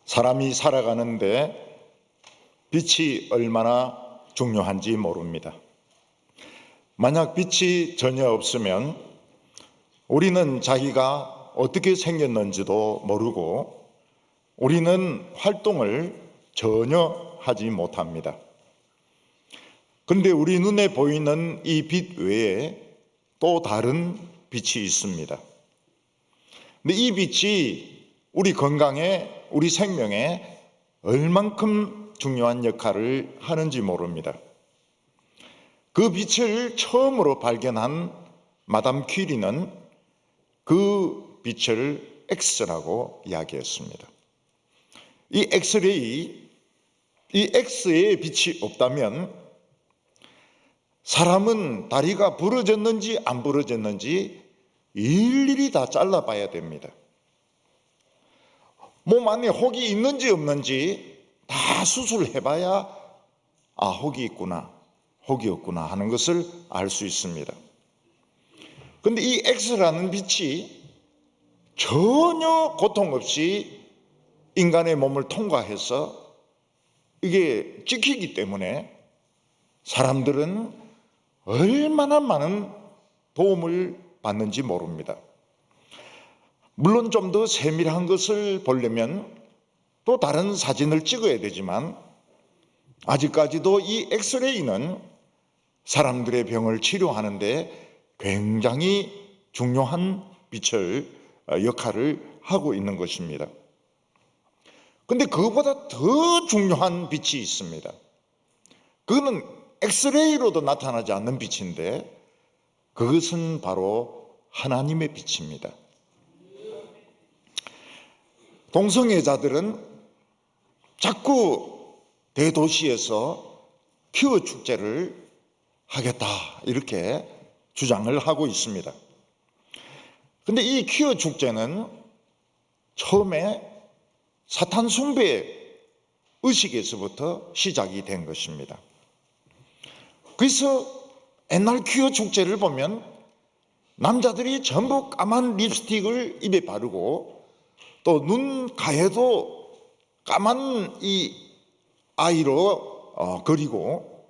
사람이 살아가는데 빛이 얼마나 중요한지 모릅니다. 만약 빛이 전혀 없으면 우리는 자기가 어떻게 생겼는지도 모르고 우리는 활동을 전혀 하지 못합니다. 그런데 우리 눈에 보이는 이 빛 외에 또 다른 빛이 있습니다. 근데 이 빛이 우리 건강에, 우리 생명에 얼만큼 중요한 역할을 하는지 모릅니다. 그 빛을 처음으로 발견한 마담 퀴리는 그 빛을 X라고 이야기했습니다. 이 엑스레이, 이 X의 빛이 없다면 사람은 다리가 부러졌는지 안 부러졌는지 일일이 다 잘라봐야 됩니다. 몸 안에 혹이 있는지 없는지 다 수술해봐야 혹이 있구나, 혹이 없구나 하는 것을 알 수 있습니다. 그런데 이 X라는 빛이 전혀 고통 없이 인간의 몸을 통과해서 이게 찍히기 때문에 사람들은 얼마나 많은 도움을 받는지 모릅니다. 물론 좀 더 세밀한 것을 보려면 또 다른 사진을 찍어야 되지만 아직까지도 이 엑스레이는 사람들의 병을 치료하는데 굉장히 중요한 역할을 하고 있는 것입니다. 그런데 그보다 더 중요한 빛이 있습니다. 그거는 엑스레이로도 나타나지 않는 빛인데 그것은 바로 하나님의 빛입니다. 동성애자들은 자꾸 대도시에서 퀴어 축제를 하겠다 이렇게 주장을 하고 있습니다. 그런데 이 퀴어 축제는 처음에 사탄 숭배 의식에서부터 시작이 된 것입니다. 그래서 옛날 퀴어 축제를 보면 남자들이 전부 까만 립스틱을 입에 바르고 또 눈 가에도 까만 이 아이로 그리고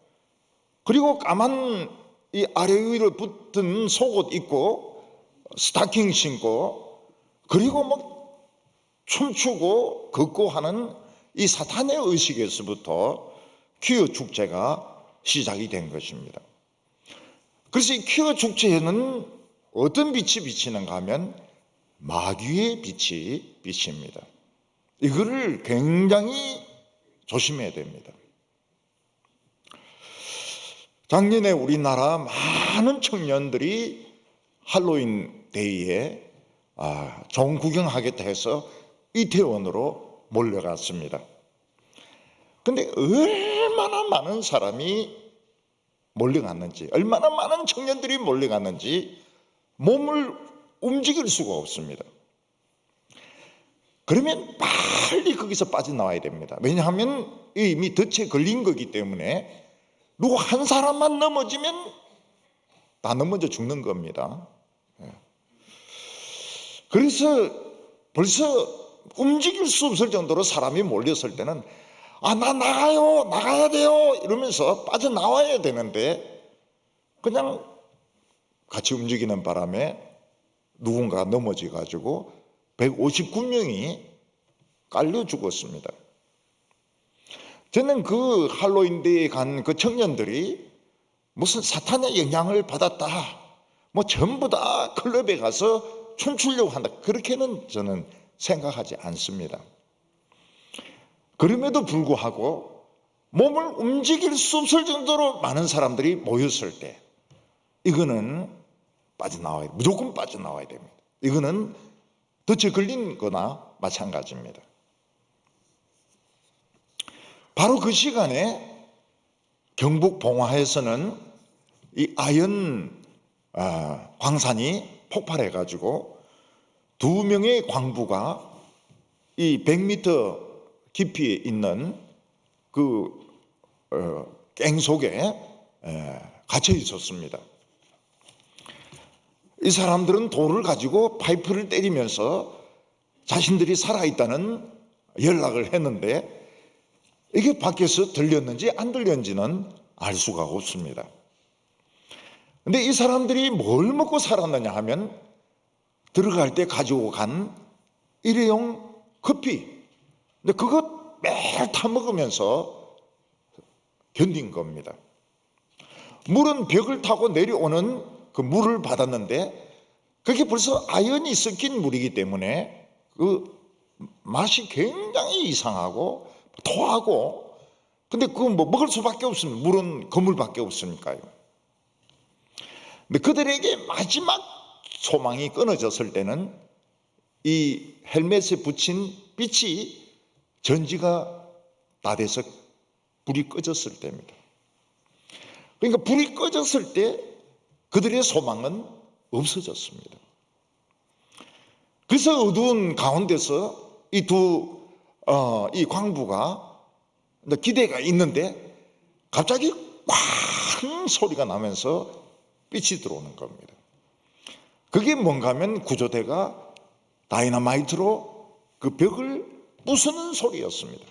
까만 이 아래 위로 붙은 속옷 입고 스타킹 신고 그리고 막 춤추고 걷고 하는 이 사탄의 의식에서부터 퀴어 축제가 시작이 된 것입니다. 그래서 이 퀴어 축제에는 어떤 빛이 비치는가 하면 마귀의 빛이 비칩니다. 이거를 굉장히 조심해야 됩니다. 작년에 우리나라 많은 청년들이 할로윈 데이에 종 구경하겠다 해서 이태원으로 몰려갔습니다. 그런데 얼마나 많은 사람이 몰려갔는지, 얼마나 많은 청년들이 몰려갔는지 몸을 움직일 수가 없습니다. 그러면 빨리 거기서 빠져나와야 됩니다. 왜냐하면 이미 덫에 걸린 거기 때문에 누구 한 사람만 넘어지면 다 넘어져 죽는 겁니다. 그래서 벌써 움직일 수 없을 정도로 사람이 몰렸을 때는 나 나가요, 나가야 돼요 이러면서 빠져나와야 되는데 그냥 같이 움직이는 바람에 누군가 넘어져 가지고 159명이 깔려 죽었습니다. 저는 그 할로윈데이에 간 그 청년들이 무슨 사탄의 영향을 받았다, 뭐 전부 다 클럽에 가서 춤추려고 한다, 그렇게는 저는 생각하지 않습니다. 그럼에도 불구하고 몸을 움직일 수 없을 정도로 많은 사람들이 모였을 때 이거는 무조건 빠져나와야 됩니다. 이거는 덫에 걸린 거나 마찬가지입니다. 바로 그 시간에 경북 봉화에서는 이 아연 광산이 폭발해 가지고 2명의 광부가 이 100m 깊이에 있는 그 갱 속에 갇혀 있었습니다. 이 사람들은 돌을 가지고 파이프를 때리면서 자신들이 살아있다는 연락을 했는데 이게 밖에서 들렸는지 안 들렸는지는 알 수가 없습니다. 근데 이 사람들이 뭘 먹고 살았느냐 하면 들어갈 때 가지고 간 일회용 커피. 근데 그것 매일 타 먹으면서 견딘 겁니다. 물은 벽을 타고 내려오는 그 물을 받았는데 그게 벌써 아연이 섞인 물이기 때문에 그 맛이 굉장히 이상하고 토하고, 근데 그거 뭐 먹을 수밖에 없습니다. 물은 그물밖에 없으니까요. 근데 그들에게 마지막 소망이 끊어졌을 때는 이 헬멧에 붙인 빛이 전지가 다 돼서 불이 꺼졌을 때입니다. 그러니까 불이 꺼졌을 때 그들의 소망은 없어졌습니다. 그래서 어두운 가운데서 이 광부가 기대가 있는데 갑자기 꽝 소리가 나면서 빛이 들어오는 겁니다. 그게 뭔가 하면 구조대가 다이너마이트로 그 벽을 부수는 소리였습니다.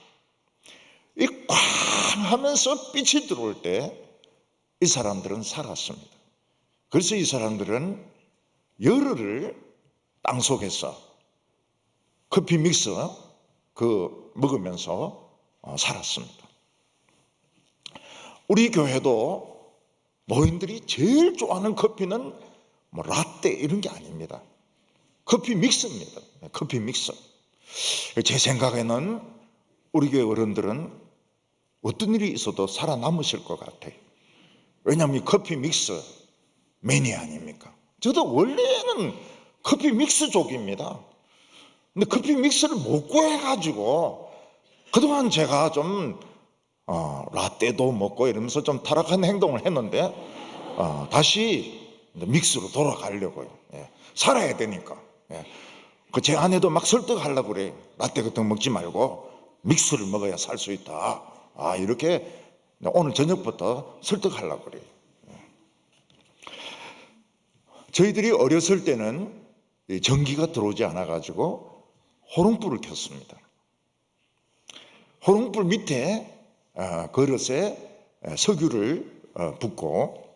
이 꽝 하면서 빛이 들어올 때 이 사람들은 살았습니다. 그래서 이 사람들은 열흘을 땅속에서 커피 믹서 먹으면서 살았습니다. 우리 교회도 노인들이 제일 좋아하는 커피는 뭐 라떼 이런 게 아닙니다. 커피 믹스입니다. 커피 믹스. 제 생각에는 우리 교회 어른들은 어떤 일이 있어도 살아남으실 것 같아요. 왜냐하면 이 커피 믹스 매니아 아닙니까? 저도 원래는 커피 믹스족입니다. 근데 커피 믹스를 못 구해가지고 그동안 제가 좀 라떼도 먹고 이러면서 좀 타락한 행동을 했는데 다시 믹스로 돌아가려고요. 예. 살아야 되니까. 예. 제 아내도 막 설득하려고 그래요. 라떼 같은 거 먹지 말고 믹스를 먹어야 살 수 있다. 이렇게 오늘 저녁부터 설득하려고 그래요. 저희들이 어렸을 때는 전기가 들어오지 않아가지고 호롱불을 켰습니다. 호롱불 밑에 그릇에 석유를 붓고,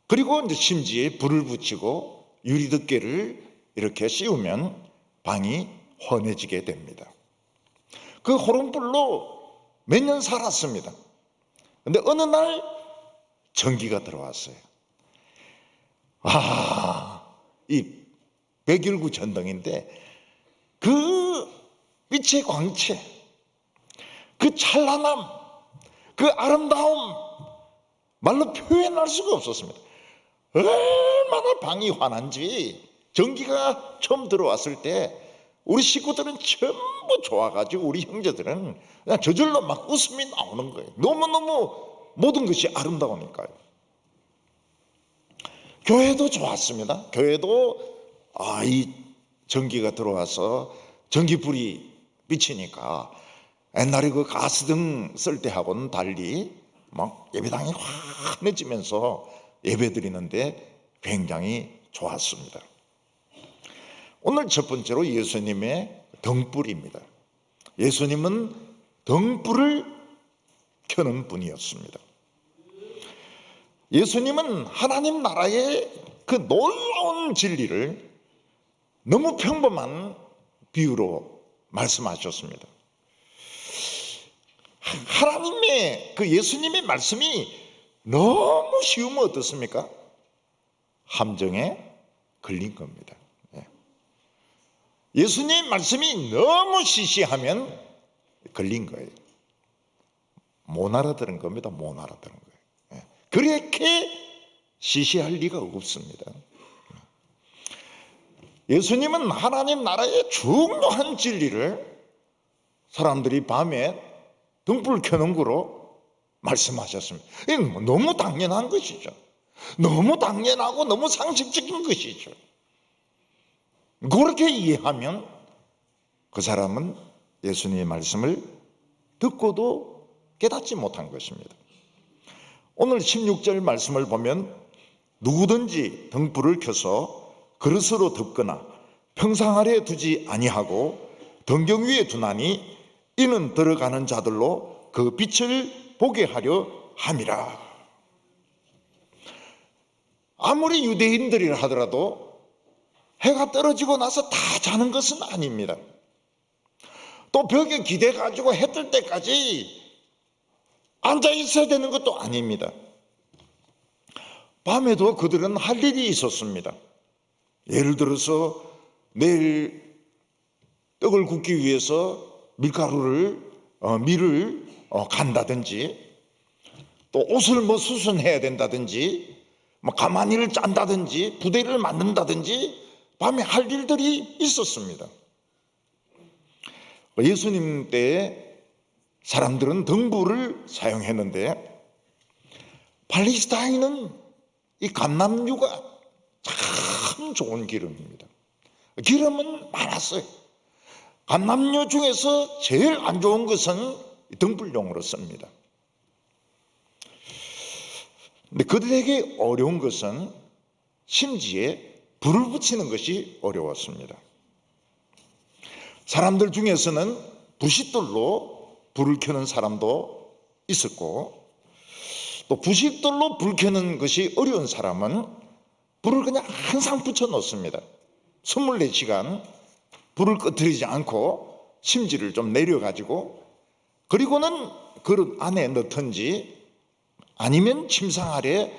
그리고 이제 심지에 불을 붙이고 유리덮개를 이렇게 씌우면 방이 환해지게 됩니다. 그 호롱불로 몇 년 살았습니다. 근데 어느 날 전기가 들어왔어요. 이 백일구 전등인데 그 빛의 광채, 그 찬란함, 그 아름다움 말로 표현할 수가 없었습니다. 얼마나 방이 환한지. 전기가 처음 들어왔을 때 우리 식구들은 전부 좋아가지고 우리 형제들은 그냥 저절로 막 웃음이 나오는 거예요. 너무너무 모든 것이 아름다우니까요. 교회도 좋았습니다. 교회도 이 전기가 들어와서 전기불이 비치니까 옛날에 그 가스등 쓸 때하고는 달리 막 예배당이 환해지면서 예배 드리는데 굉장히 좋았습니다. 오늘 첫 번째로 예수님의 등불입니다. 예수님은 등불을 켜는 분이었습니다. 예수님은 하나님 나라의 그 놀라운 진리를 너무 평범한 비유로 말씀하셨습니다. 하나님의 그 예수님의 말씀이 너무 쉬우면 어떻습니까? 함정에 걸린 겁니다. 예수님의 말씀이 너무 시시하면 걸린 거예요. 못 알아들은 겁니다. 못 알아들은 거예요. 그렇게 시시할 리가 없습니다. 예수님은 하나님 나라의 중요한 진리를 사람들이 밤에 등불 켜는 거로 말씀하셨습니다. 이건 너무 당연한 것이죠. 너무 당연하고 너무 상식적인 것이죠. 그렇게 이해하면 그 사람은 예수님의 말씀을 듣고도 깨닫지 못한 것입니다. 오늘 16절 말씀을 보면 누구든지 등불을 켜서 그릇으로 덮거나 평상 아래에 두지 아니하고 등경 위에 두나니 이는 들어가는 자들로 그 빛을 보게 하려 함이라. 아무리 유대인들이라 하더라도 해가 떨어지고 나서 다 자는 것은 아닙니다. 또 벽에 기대 가지고 해 뜰 때까지 앉아 있어야 되는 것도 아닙니다. 밤에도 그들은 할 일이 있었습니다. 예를 들어서 내일 떡을 굽기 위해서 밀을 간다든지, 또 옷을 수선해야 된다든지, 가마니를 짠다든지, 부대를 만든다든지 밤에 할 일들이 있었습니다. 예수님 때에 사람들은 등불을 사용했는데, 팔레스타인은 이 감람유가 참 좋은 기름입니다. 기름은 많았어요. 감람유 중에서 제일 안 좋은 것은 등불용으로 씁니다. 근데 그들에게 어려운 것은 심지에 불을 붙이는 것이 어려웠습니다. 사람들 중에서는 부싯돌로 불을 켜는 사람도 있었고, 또 부싯돌로 불 켜는 것이 어려운 사람은 불을 그냥 항상 붙여 놓습니다. 24시간 불을 꺼뜨리지 않고 심지를 좀 내려가지고, 그리고는 그릇 안에 넣든지 아니면 침상 아래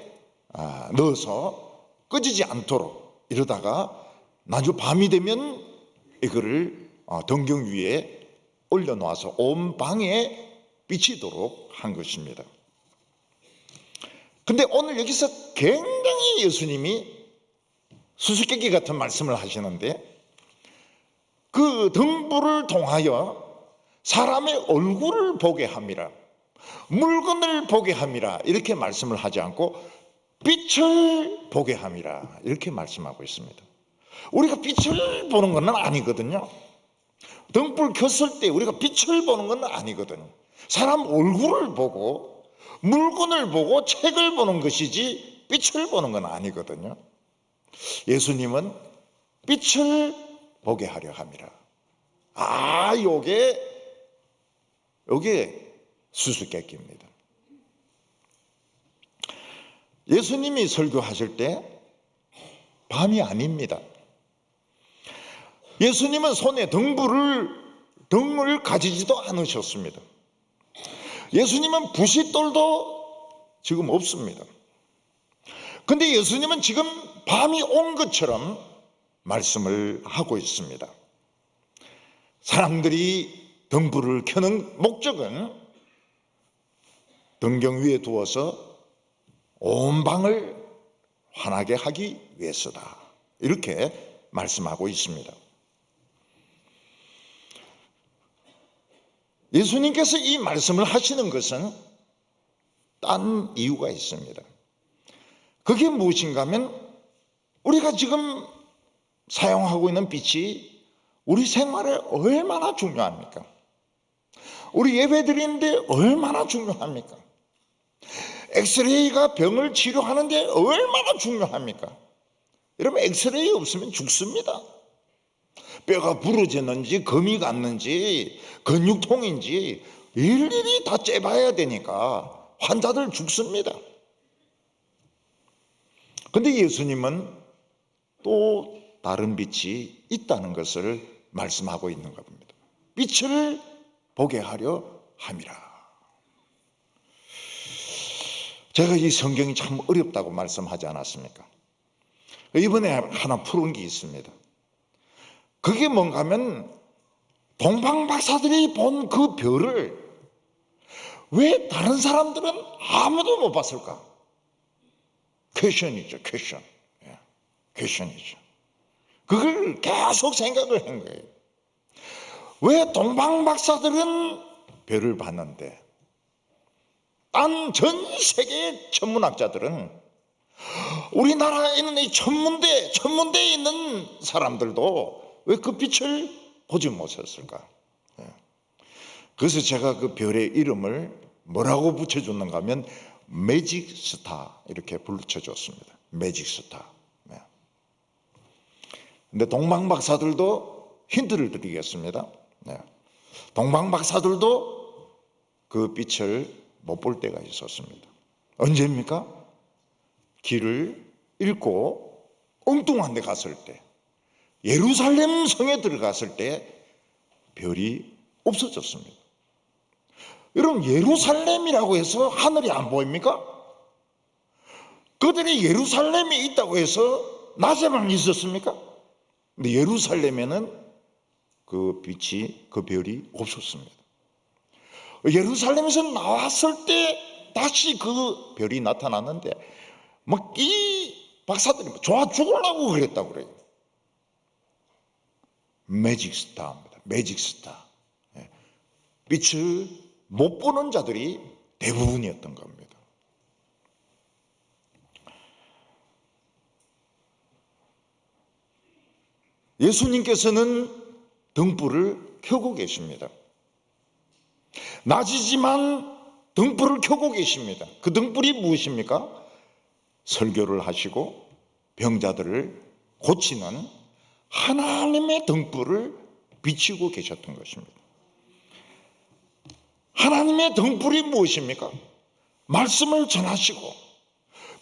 넣어서 꺼지지 않도록 이러다가 나중 밤이 되면 이거를 등경 위에 올려놓아서 온 방에 비치도록 한 것입니다. 근데 오늘 여기서 굉장히 예수님이 수수께끼 같은 말씀을 하시는데, 그 등불을 통하여 사람의 얼굴을 보게 함이라, 물건을 보게 함이라 이렇게 말씀을 하지 않고 빛을 보게 함이라 이렇게 말씀하고 있습니다. 우리가 빛을 보는 건 아니거든요. 등불 켰을 때 우리가 빛을 보는 건 아니거든요. 사람 얼굴을 보고 물건을 보고 책을 보는 것이지 빛을 보는 건 아니거든요. 예수님은 빛을 보게 하려 함이라. 요게 수수께끼입니다. 예수님이 설교하실 때 밤이 아닙니다. 예수님은 손에 등을 가지지도 않으셨습니다. 예수님은 부싯돌도 지금 없습니다. 근데 예수님은 지금 밤이 온 것처럼 말씀을 하고 있습니다. 사람들이 등불을 켜는 목적은 등경 위에 두어서 온 방을 환하게 하기 위해서다, 이렇게 말씀하고 있습니다. 예수님께서 이 말씀을 하시는 것은 딴 이유가 있습니다. 그게 무엇인가 하면, 우리가 지금 사용하고 있는 빛이 우리 생활에 얼마나 중요합니까? 우리 예배 드리는데 얼마나 중요합니까? 엑스레이가 병을 치료하는데 얼마나 중요합니까? 여러분, 엑스레이 없으면 죽습니다. 뼈가 부러졌는지 금이 갔는지 근육통인지 일일이 다 째봐야 되니까 환자들 죽습니다. 근데 예수님은 또 다른 빛이 있다는 것을 말씀하고 있는 겁니다. 빛을 보게 하려 함이라. 제가 이 성경이 참 어렵다고 말씀하지 않았습니까? 이번에 하나 푸른 게 있습니다. 그게 뭔가 하면, 동방 박사들이 본 그 별을 왜 다른 사람들은 아무도 못 봤을까? 퀘션이죠, 퀘션. 퀘션이죠. 그걸 계속 생각을 한 거예요. 왜 동방 박사들은 별을 봤는데 딴 전 세계의 천문학자들은, 우리나라에 있는 이 천문대에 있는 사람들도 왜 그 빛을 보지 못했을까? 그래서 제가 그 별의 이름을 뭐라고 붙여줬는가 하면 매직 스타 이렇게 붙여줬습니다. 매직 스타. 근데 동방 박사들도 힌트를 드리겠습니다. 동방 박사들도 그 빛을 못 볼 때가 있었습니다. 언제입니까? 길을 잃고 엉뚱한 데 갔을 때, 예루살렘 성에 들어갔을 때 별이 없어졌습니다. 여러분, 예루살렘이라고 해서 하늘이 안 보입니까? 그들이 예루살렘에 있다고 해서 낮에만 있었습니까? 근데 예루살렘에는 그 빛이, 그 별이 없었습니다. 예루살렘에서 나왔을 때 다시 그 별이 나타났는데 막 이 박사들이 좋아 죽으려고 그랬다고 그래요. 매직 스타입니다. 매직 스타. 빛을 못 보는 자들이 대부분이었던 겁니다. 예수님께서는 등불을 켜고 계십니다. 낮이지만 등불을 켜고 계십니다. 그 등불이 무엇입니까? 설교를 하시고 병자들을 고치는 하나님의 등불을 비추고 계셨던 것입니다. 하나님의 등불이 무엇입니까? 말씀을 전하시고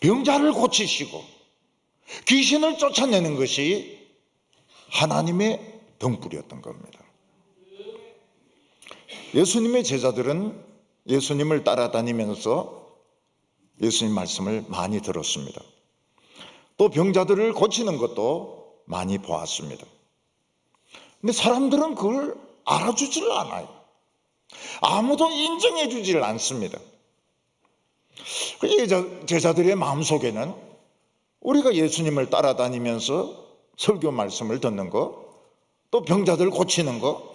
병자를 고치시고 귀신을 쫓아내는 것이 하나님의 등불이었던 겁니다. 예수님의 제자들은 예수님을 따라다니면서 예수님 말씀을 많이 들었습니다. 또 병자들을 고치는 것도 많이 보았습니다. 근데 사람들은 그걸 알아주질 않아요. 아무도 인정해 주질 않습니다. 제자들의 마음속에는 우리가 예수님을 따라다니면서 설교 말씀을 듣는 거, 또 병자들 고치는 거,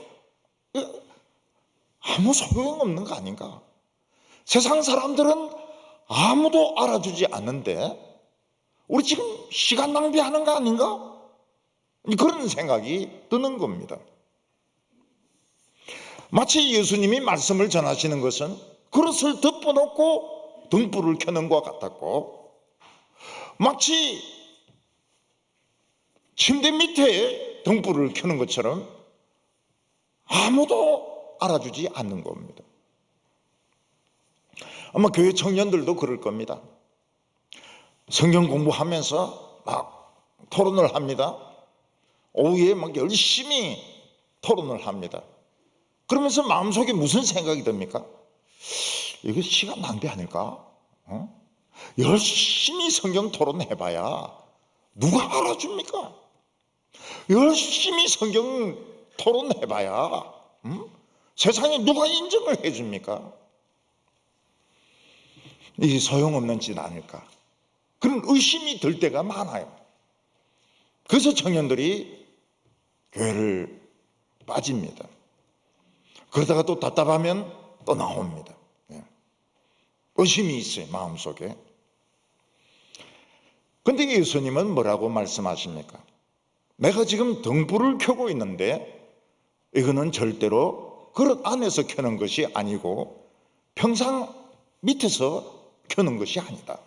아무 소용없는 거 아닌가? 세상 사람들은 아무도 알아주지 않는데 우리 지금 시간 낭비하는 거 아닌가? 그런 생각이 드는 겁니다. 마치 예수님이 말씀을 전하시는 것은 그릇을 덮어놓고 등불을 켜는 것 같았고, 마치 침대 밑에 등불을 켜는 것처럼 아무도 알아주지 않는 겁니다. 아마 교회 청년들도 그럴 겁니다. 성경 공부하면서 막 토론을 합니다. 오후에 막 열심히 토론을 합니다. 그러면서 마음속에 무슨 생각이 듭니까? 이거 시간 낭비 아닐까? 열심히 성경 토론해봐야 누가 알아줍니까? 열심히 성경 토론해봐야 세상에 누가 인정을 해줍니까? 이게 소용없는 짓 아닐까? 그런 의심이 들 때가 많아요. 그래서 청년들이 교회를 빠집니다. 그러다가 또 답답하면 또 나옵니다. 의심이 있어요, 마음속에. 근데 예수님은 뭐라고 말씀하십니까? 내가 지금 등불을 켜고 있는데 이거는 절대로 그릇 안에서 켜는 것이 아니고 평상 밑에서 켜는 것이 아니다.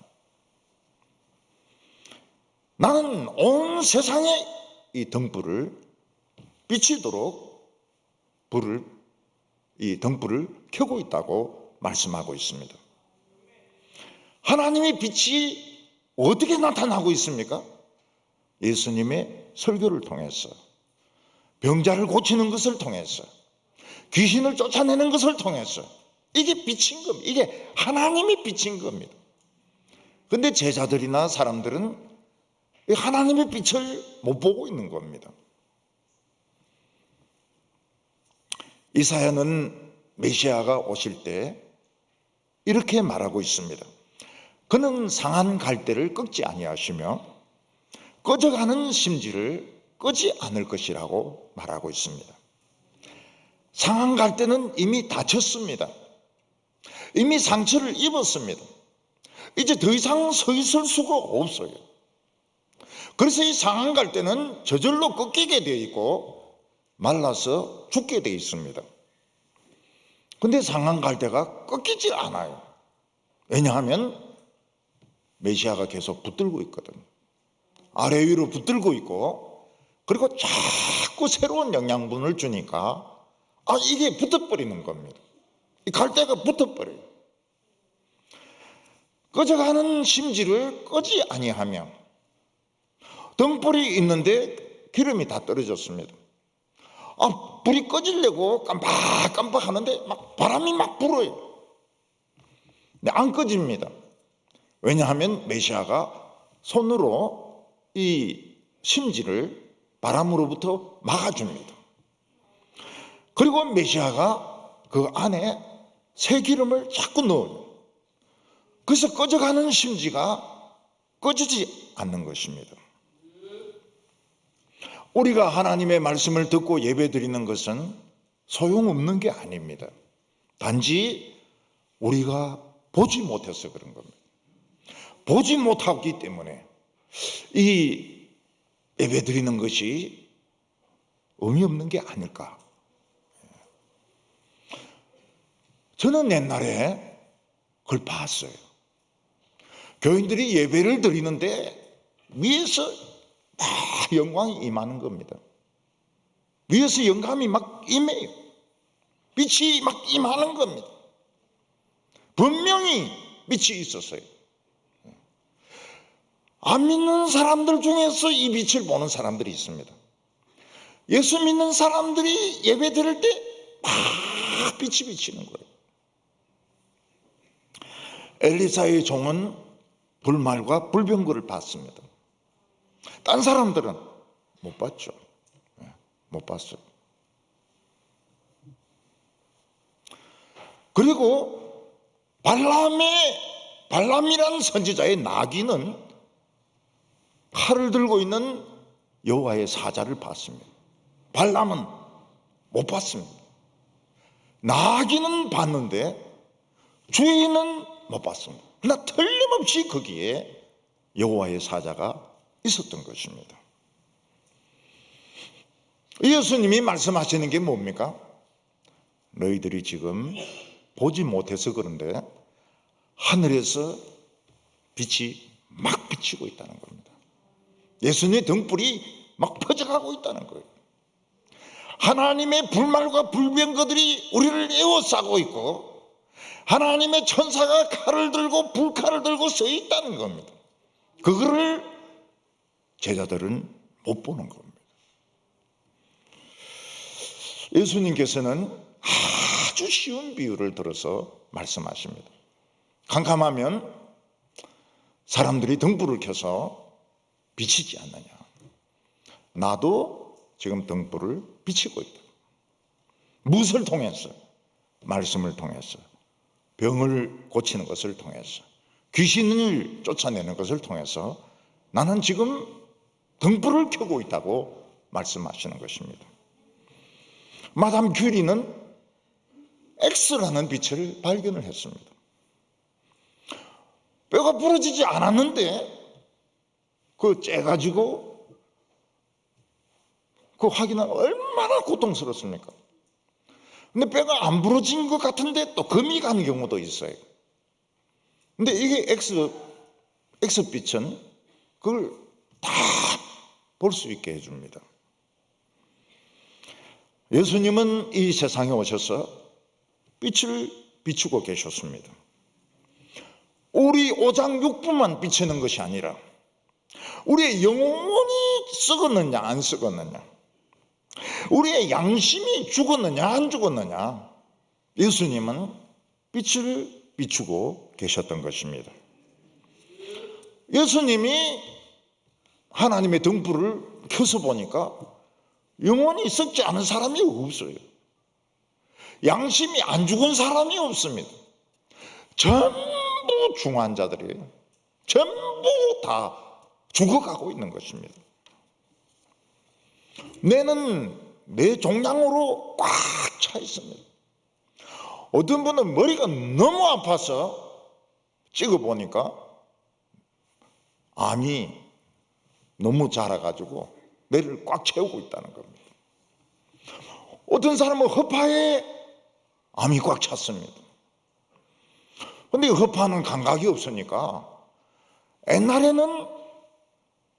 나는 온 세상에 이 등불을 비치도록 이 등불을 켜고 있다고 말씀하고 있습니다. 하나님의 빛이 어떻게 나타나고 있습니까? 예수님의 설교를 통해서, 병자를 고치는 것을 통해서, 귀신을 쫓아내는 것을 통해서, 이게 빛인 겁니다. 이게 하나님의 빛인 겁니다. 그런데 제자들이나 사람들은 하나님의 빛을 못 보고 있는 겁니다. 이사야는 메시아가 오실 때 이렇게 말하고 있습니다. 그는 상한 갈대를 꺾지 아니하시며 꺼져가는 심지를 끄지 않을 것이라고 말하고 있습니다. 상한 갈대는 이미 다쳤습니다. 이미 상처를 입었습니다. 이제 더 이상 서 있을 수가 없어요. 그래서 이 상한 갈대는 저절로 꺾이게 되어 있고 말라서 죽게 되어 있습니다. 근데 상한 갈대가 꺾이지 않아요. 왜냐하면 메시아가 계속 붙들고 있거든요. 아래 위로 붙들고 있고, 그리고 자꾸 새로운 영양분을 주니까 이게 붙어버리는 겁니다. 이 갈대가 붙어버려요. 꺼져가는 심지를 끄지 아니하며, 등불이 있는데 기름이 다 떨어졌습니다. 불이 꺼지려고 깜빡깜빡 하는데 막 바람이 막 불어요. 근데 안 꺼집니다. 왜냐하면 메시아가 손으로 이 심지를 바람으로부터 막아줍니다. 그리고 메시아가 그 안에 새 기름을 자꾸 넣어요. 그래서 꺼져가는 심지가 꺼지지 않는 것입니다. 우리가 하나님의 말씀을 듣고 예배드리는 것은 소용없는 게 아닙니다. 단지 우리가 보지 못해서 그런 겁니다. 보지 못하기 때문에 이 예배드리는 것이 의미 없는 게 아닐까. 저는 옛날에 그걸 봤어요. 교인들이 예배를 드리는데 위에서 막 영광이 임하는 겁니다. 위에서 영감이 막 임해요. 빛이 막 임하는 겁니다. 분명히 빛이 있었어요. 안 믿는 사람들 중에서 이 빛을 보는 사람들이 있습니다. 예수 믿는 사람들이 예배 드릴 때 막 빛이 비치는 거예요. 엘리사의 종은 불말과 불병거를 봤습니다. 딴 사람들은 못 봤죠. 못 봤어요. 그리고 발람이라는 선지자의 나귀는 칼을 들고 있는 여호와의 사자를 봤습니다. 발람은 못 봤습니다. 나귀는 봤는데 주인은 못 봤습니다. 그러나 틀림없이 거기에 여호와의 사자가 있었던 것입니다. 예수님이 말씀하시는 게 뭡니까? 너희들이 지금 보지 못해서 그런데 하늘에서 빛이 막 비치고 있다는 겁니다. 예수님의 등불이 막 퍼져가고 있다는 거예요. 하나님의 불말과 불병거들이 우리를 에워싸고 있고 하나님의 천사가 칼을 들고 불칼을 들고 서 있다는 겁니다. 그거를 제자들은 못 보는 겁니다. 예수님께서는 아주 쉬운 비유를 들어서 말씀하십니다. 캄캄하면 사람들이 등불을 켜서 비치지 않느냐. 나도 지금 등불을 비치고 있다. 무엇을 통해서? 말씀을 통해서, 병을 고치는 것을 통해서, 귀신을 쫓아내는 것을 통해서 나는 지금 등불을 켜고 있다고 말씀하시는 것입니다. 마담 큐리는 X라는 빛을 발견을 했습니다. 뼈가 부러지지 않았는데 그 째가지고 그 확인하면 얼마나 고통스럽습니까? 근데 뼈가 안 부러진 것 같은데 또 금이 가는 경우도 있어요. 근데 이게 X빛은 그걸 다 볼 수 있게 해줍니다. 예수님은 이 세상에 오셔서 빛을 비추고 계셨습니다. 우리 오장육부만 비치는 것이 아니라 우리의 영혼이 썩었느냐 안 썩었느냐, 우리의 양심이 죽었느냐 안 죽었느냐, 예수님은 빛을 비추고 계셨던 것입니다. 예수님이 하나님의 등불을 켜서 보니까 영혼이 썩지 않은 사람이 없어요. 양심이 안 죽은 사람이 없습니다. 전부 중환자들이에요. 전부 다 죽어가고 있는 것입니다. 뇌는 뇌 종양으로 꽉 차 있습니다. 어떤 분은 머리가 너무 아파서 찍어보니까 암이 너무 자라가지고 뇌를 꽉 채우고 있다는 겁니다. 어떤 사람은 허파에 암이 꽉 찼습니다. 그런데 허파는 감각이 없으니까 옛날에는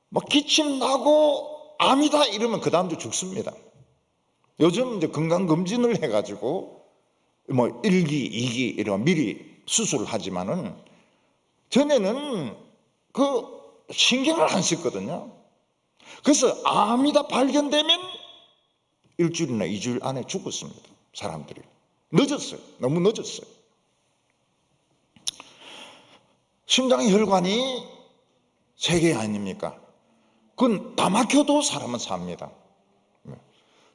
막 기침 나고 암이다 이러면 그 다음도 죽습니다. 요즘 이제 건강검진을 해가지고 뭐 1기, 2기 이런 미리 수술을 하지만은 전에는 그 신경을 안 썼거든요. 그래서 암이 다 발견되면 일주일이나 2주일 안에 죽었습니다. 사람들이. 늦었어요. 너무 늦었어요. 심장혈관이 세 개 아닙니까? 그건 다 막혀도 사람은 삽니다.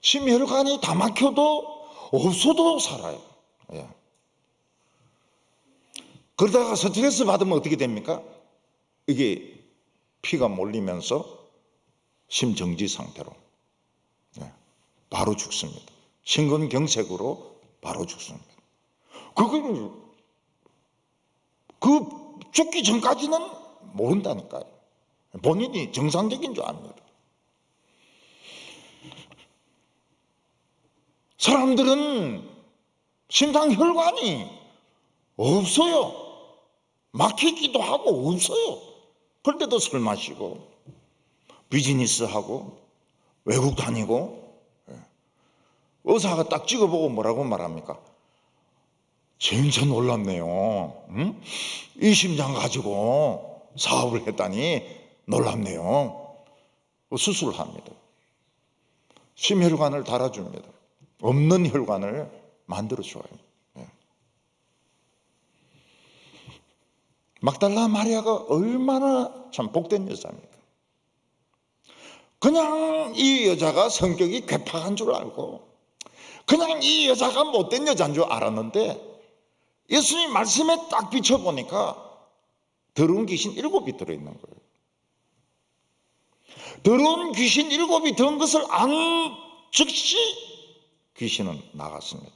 심혈관이 다 막혀도 없어도 살아요. 예. 그러다가 스트레스 받으면 어떻게 됩니까? 이게 피가 몰리면서 심정지 상태로 바로 죽습니다. 심근경색으로 바로 죽습니다. 그걸 그 죽기 전까지는 모른다니까요. 본인이 정상적인 줄 압니다. 사람들은 심장혈관이 없어요. 막히기도 하고 없어요. 그런데도 술 마시고 비즈니스하고 외국 다니고 의사가 딱 찍어보고 뭐라고 말합니까? 진짜 놀랍네요. 응? 이 심장 가지고 사업을 했다니 놀랍네요. 수술을 합니다. 심혈관을 달아줍니다. 없는 혈관을 만들어줘요. 막달라 마리아가 얼마나 참 복된 여자입니까? 그냥 이 여자가 성격이 괴팍한 줄 알고 그냥 이 여자가 못된 여자인 줄 알았는데 예수님 말씀에 딱 비춰보니까 더러운 귀신 7이 들어있는 거예요. 더러운 귀신 7이 든 것을 안 즉시 귀신은 나갔습니다.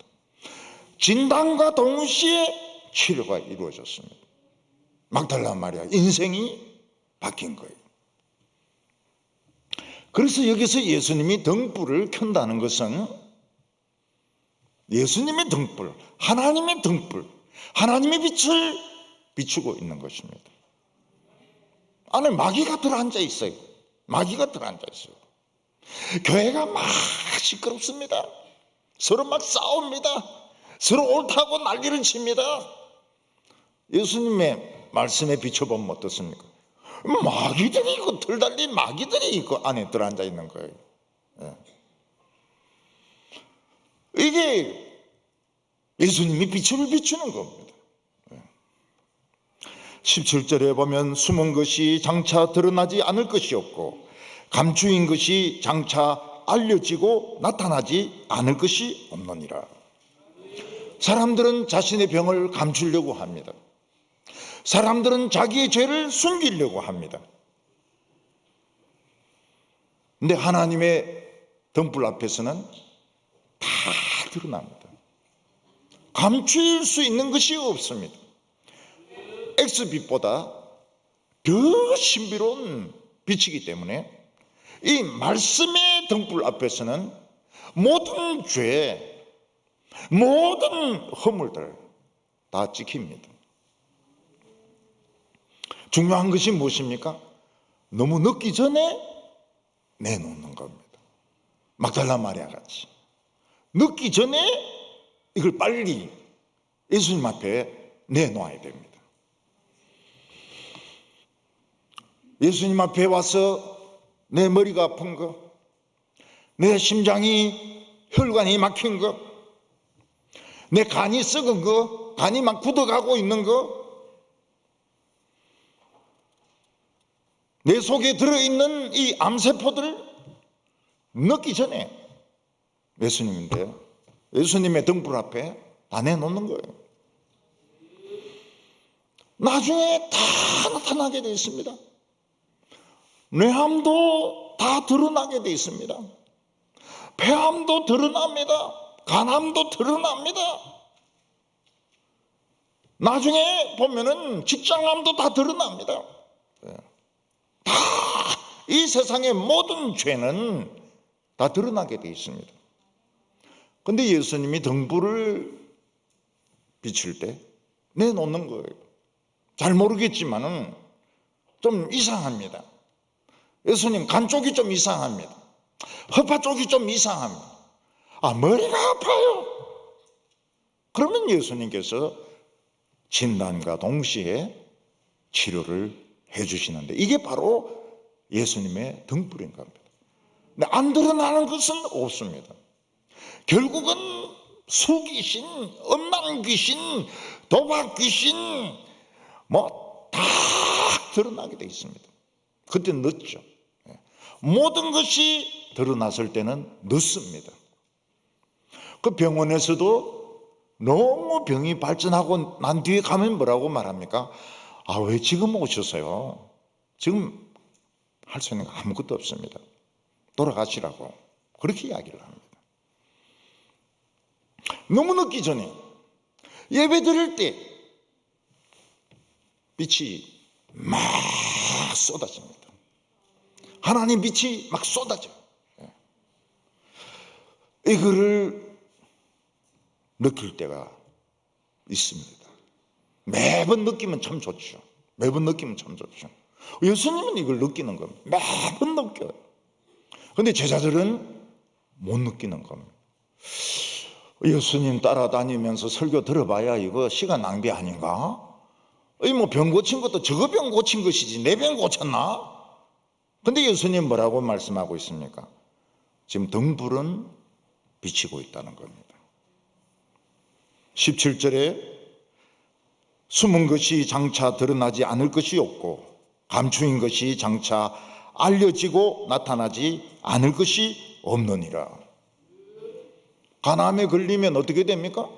진단과 동시에 치료가 이루어졌습니다. 막달라 마리아 인생이 바뀐 거예요. 그래서 여기서 예수님이 등불을 켠다는 것은 예수님의 등불, 하나님의 등불, 하나님의 빛을 비추고 있는 것입니다. 안에 마귀가 들어앉아 있어요. 마귀가 들어앉아 있어요. 교회가 막 시끄럽습니다. 서로 막 싸웁니다. 서로 옳다고 난리를 칩니다. 예수님의 말씀에 비춰보면 어떻습니까? 마귀들이 있고 털 달린 마귀들이 있고 안에 들어앉아 있는 거예요. 이게 예수님이 빛을 비추는 겁니다. 17절에 보면 숨은 것이 장차 드러나지 않을 것이 없고 감추인 것이 장차 알려지고 나타나지 않을 것이 없느니라. 사람들은 자신의 병을 감추려고 합니다. 사람들은 자기의 죄를 숨기려고 합니다. 근데 하나님의 등불 앞에서는 다 드러납니다. 감출 수 있는 것이 없습니다. 엑스빛보다 더 신비로운 빛이기 때문에 이 말씀의 등불 앞에서는 모든 죄, 모든 허물들 다 찍힙니다. 중요한 것이 무엇입니까? 너무 늦기 전에 내놓는 겁니다. 막달라 마리아 같이 늦기 전에 이걸 빨리 예수님 앞에 내놓아야 됩니다. 예수님 앞에 와서 내 머리가 아픈 거, 내 심장이 혈관이 막힌 거, 내 간이 썩은 거, 간이 막 굳어가고 있는 거, 내 속에 들어있는 이 암세포들 넣기 전에 예수님인데 예수님의 등불 앞에 다 내놓는 거예요. 나중에 다 나타나게 되어 있습니다. 뇌암도 다 드러나게 되어 있습니다. 폐암도 드러납니다. 간암도 드러납니다. 나중에 보면은 직장암도 다 드러납니다. 다 이 세상의 모든 죄는 다 드러나게 되어 있습니다. 그런데 예수님이 등불을 비출 때 내놓는 거예요. 잘 모르겠지만은 좀 이상합니다. 예수님 간 쪽이 좀 이상합니다. 허파 쪽이 좀 이상합니다. 머리가 아파요. 그러면 예수님께서 진단과 동시에 치료를 해주시는데, 이게 바로 예수님의 등불인 겁니다. 근데 안 드러나는 것은 없습니다. 결국은 수귀신, 음란 귀신, 도박 귀신 다 드러나게 돼 있습니다. 그때 늦죠. 모든 것이 드러났을 때는 늦습니다. 그 병원에서도 너무 병이 발전하고 난 뒤에 가면 뭐라고 말합니까? 왜 지금 오셨어요? 지금 할 수 있는 거 아무것도 없습니다. 돌아가시라고 그렇게 이야기를 합니다. 너무 늦기 전에 예배 드릴 때 빛이 막 쏟아집니다. 하나님 빛이 막 쏟아져요. 이거를 느낄 때가 있습니다. 매번 느끼면 참 좋죠. 매번 느끼면 참 좋죠. 예수님은 이걸 느끼는 겁니다. 매번 느껴요. 그런데 제자들은 못 느끼는 겁니다. 예수님 따라다니면서 설교 들어봐야 이거 시간 낭비 아닌가? 병 고친 것도 저거 병 고친 것이지 내 병 고쳤나? 근데 예수님 뭐라고 말씀하고 있습니까? 지금 등불은 비치고 있다는 겁니다. 17절에 숨은 것이 장차 드러나지 않을 것이 없고 감추인 것이 장차 알려지고 나타나지 않을 것이 없느니라. 간암에 걸리면 어떻게 됩니까?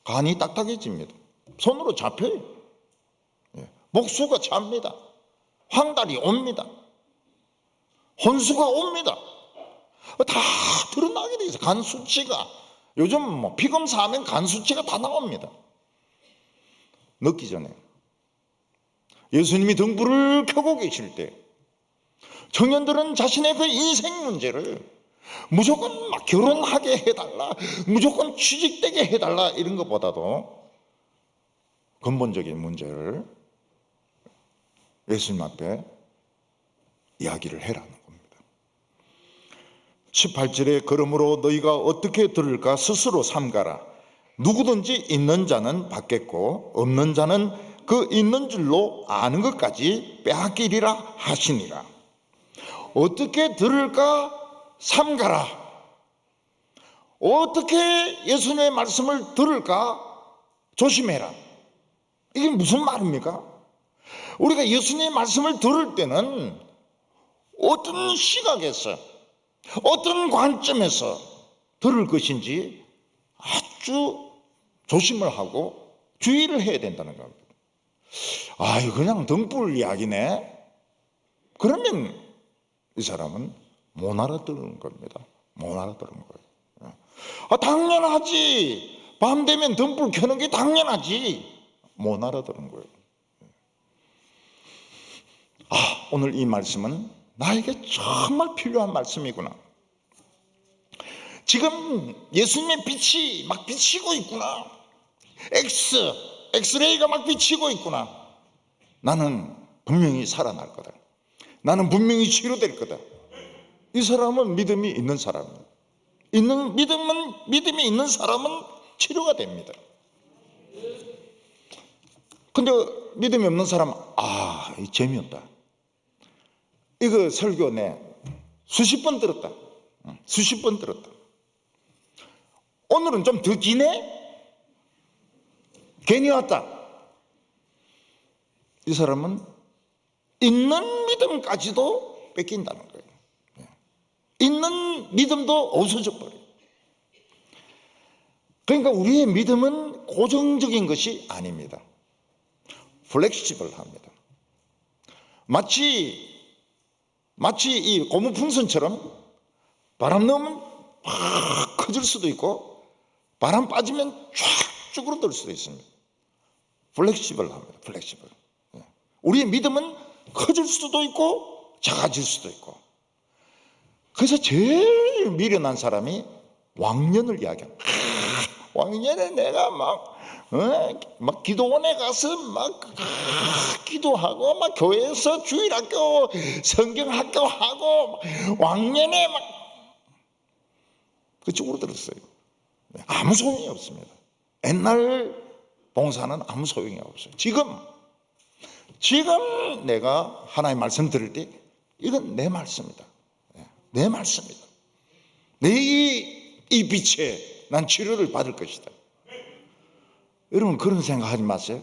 간이 딱딱해집니다. 손으로 잡혀요. 목수가 찹니다. 황달이 옵니다. 혼수가 옵니다. 다 드러나게 돼 있어요. 간 수치가. 요즘 피 검사하면 간 수치가 다 나옵니다. 늦기 전에 예수님이 등불을 켜고 계실 때 청년들은 자신의 그 인생 문제를 무조건 막 결혼하게 해달라, 무조건 취직되게 해달라 이런 것보다도 근본적인 문제를 예수님 앞에 이야기를 해라는 겁니다. 18절에 그러므로 너희가 어떻게 들을까 스스로 삼가라. 누구든지 있는 자는 받겠고 없는 자는 그 있는 줄로 아는 것까지 빼앗기리라 하시니라. 어떻게 들을까 삼가라. 어떻게 예수님의 말씀을 들을까 조심해라. 이게 무슨 말입니까? 우리가 예수님의 말씀을 들을 때는 어떤 시각에서 어떤 관점에서 들을 것인지 아주 조심을 하고 주의를 해야 된다는 겁니다. 이거 그냥 등불 이야기네. 그러면 이 사람은 못 알아들은 겁니다. 못 알아들은 거예요. 당연하지. 밤 되면 등불 켜는 게 당연하지. 못 알아들은 거예요. 오늘 이 말씀은 나에게 정말 필요한 말씀이구나. 지금 예수님의 빛이 막 비치고 있구나. 엑스레이가 막 비치고 있구나. 나는 분명히 살아날 거다. 나는 분명히 치료될 거다. 이 사람은 믿음이 있는 사람이에요. 믿음이 있는 사람은 치료가 됩니다. 근데 믿음이 없는 사람은 재미없다. 이거 설교 내 수십 번 들었다. 수십 번 들었다. 오늘은 좀 더 기네? 괜히 왔다. 이 사람은 있는 믿음까지도 뺏긴다는 거예요. 있는 믿음도 없어져 버려요. 그러니까 우리의 믿음은 고정적인 것이 아닙니다. 플렉시블합니다. 마치 이 고무풍선처럼 바람 넣으면 확 커질 수도 있고 바람 빠지면 쫙 쭈그러들 수도 있습니다. 플렉시블합니다. 플렉시블. 우리의 믿음은 커질 수도 있고 작아질 수도 있고. 그래서 제일 미련한 사람이 왕년을 이야기합니다. 왕년에 내가 막 기도원에 가서 막 기도하고 막 교회에서 주일학교 성경학교 하고 왕년에 막 그쪽으로 들었어요. 아무 소용이 없습니다. 옛날 봉사는 아무 소용이 없어요. 지금 내가 하나님의 말씀 들을 때 이건 내 말씀이다. 내 말씀이다. 내 이 빛에 난 치료를 받을 것이다. 여러분 그런 생각하지 마세요.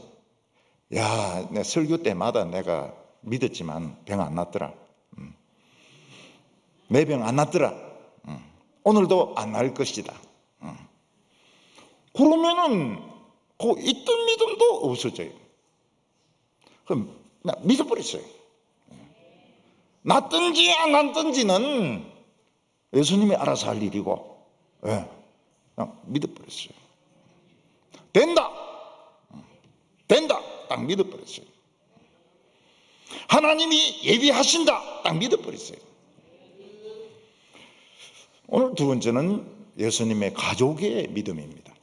야, 내 설교 때마다 내가 믿었지만 병 안 났더라. 내 병 안 났더라. 오늘도 안 날 것이다. 그러면은 그 있던 믿음도 없어져요. 그럼 믿어버렸어요. 났든지 안 났든지는 예수님이 알아서 할 일이고, 그냥 믿어버렸어요. 된다 딱 믿어버렸어요. 하나님이 예비하신다 딱 믿어버렸어요. 오늘 두 번째는 예수님의 가족의 믿음입니다.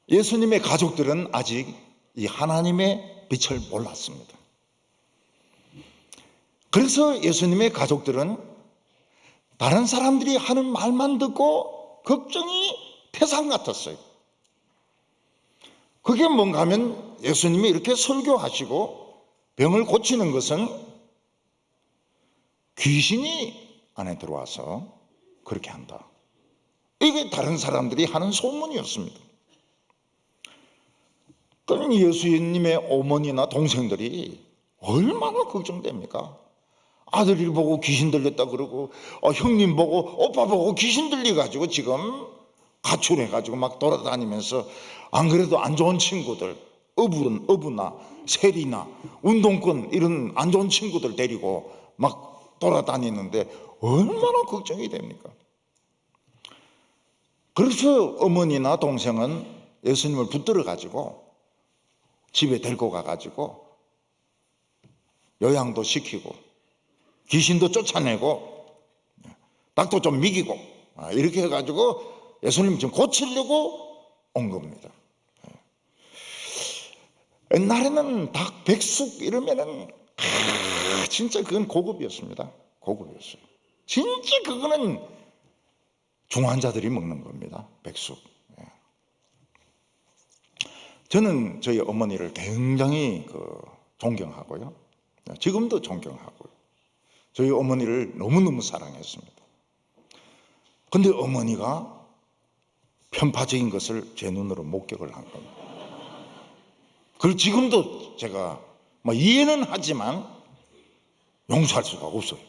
예수님의 가족들은 아직 이 하나님의 빛을 몰랐습니다. 그래서 예수님의 가족들은 다른 사람들이 하는 말만 듣고 걱정이 태산 같았어요. 그게 뭔가 하면 예수님이 이렇게 설교하시고 병을 고치는 것은 귀신이 안에 들어와서 그렇게 한다. 이게 다른 사람들이 하는 소문이었습니다. 그럼 예수님의 어머니나 동생들이 얼마나 걱정됩니까? 아들을 보고 귀신 들렸다 그러고 형님 보고 오빠 보고 귀신 들려가지고 지금 가출해가지고 막 돌아다니면서 안 그래도 안 좋은 친구들 어부나 세리나 운동권 이런 안 좋은 친구들 데리고 막 돌아다니는데 얼마나 걱정이 됩니까? 그래서 어머니나 동생은 예수님을 붙들어 가지고 집에 데리고 가가지고 요양도 시키고 귀신도 쫓아내고 닭도 좀 먹이고 이렇게 해가지고 예수님 좀 고치려고 온 겁니다. 옛날에는 닭, 백숙 이러면은 진짜 그건 고급이었습니다. 고급이었어요. 진짜 그거는 중환자들이 먹는 겁니다. 백숙. 저는 저희 어머니를 굉장히 존경하고요. 지금도 존경하고요. 저희 어머니를 너무너무 사랑했습니다. 근데 어머니가 편파적인 것을 제 눈으로 목격을 한 겁니다. 그걸 지금도 제가 이해는 하지만 용서할 수가 없어요.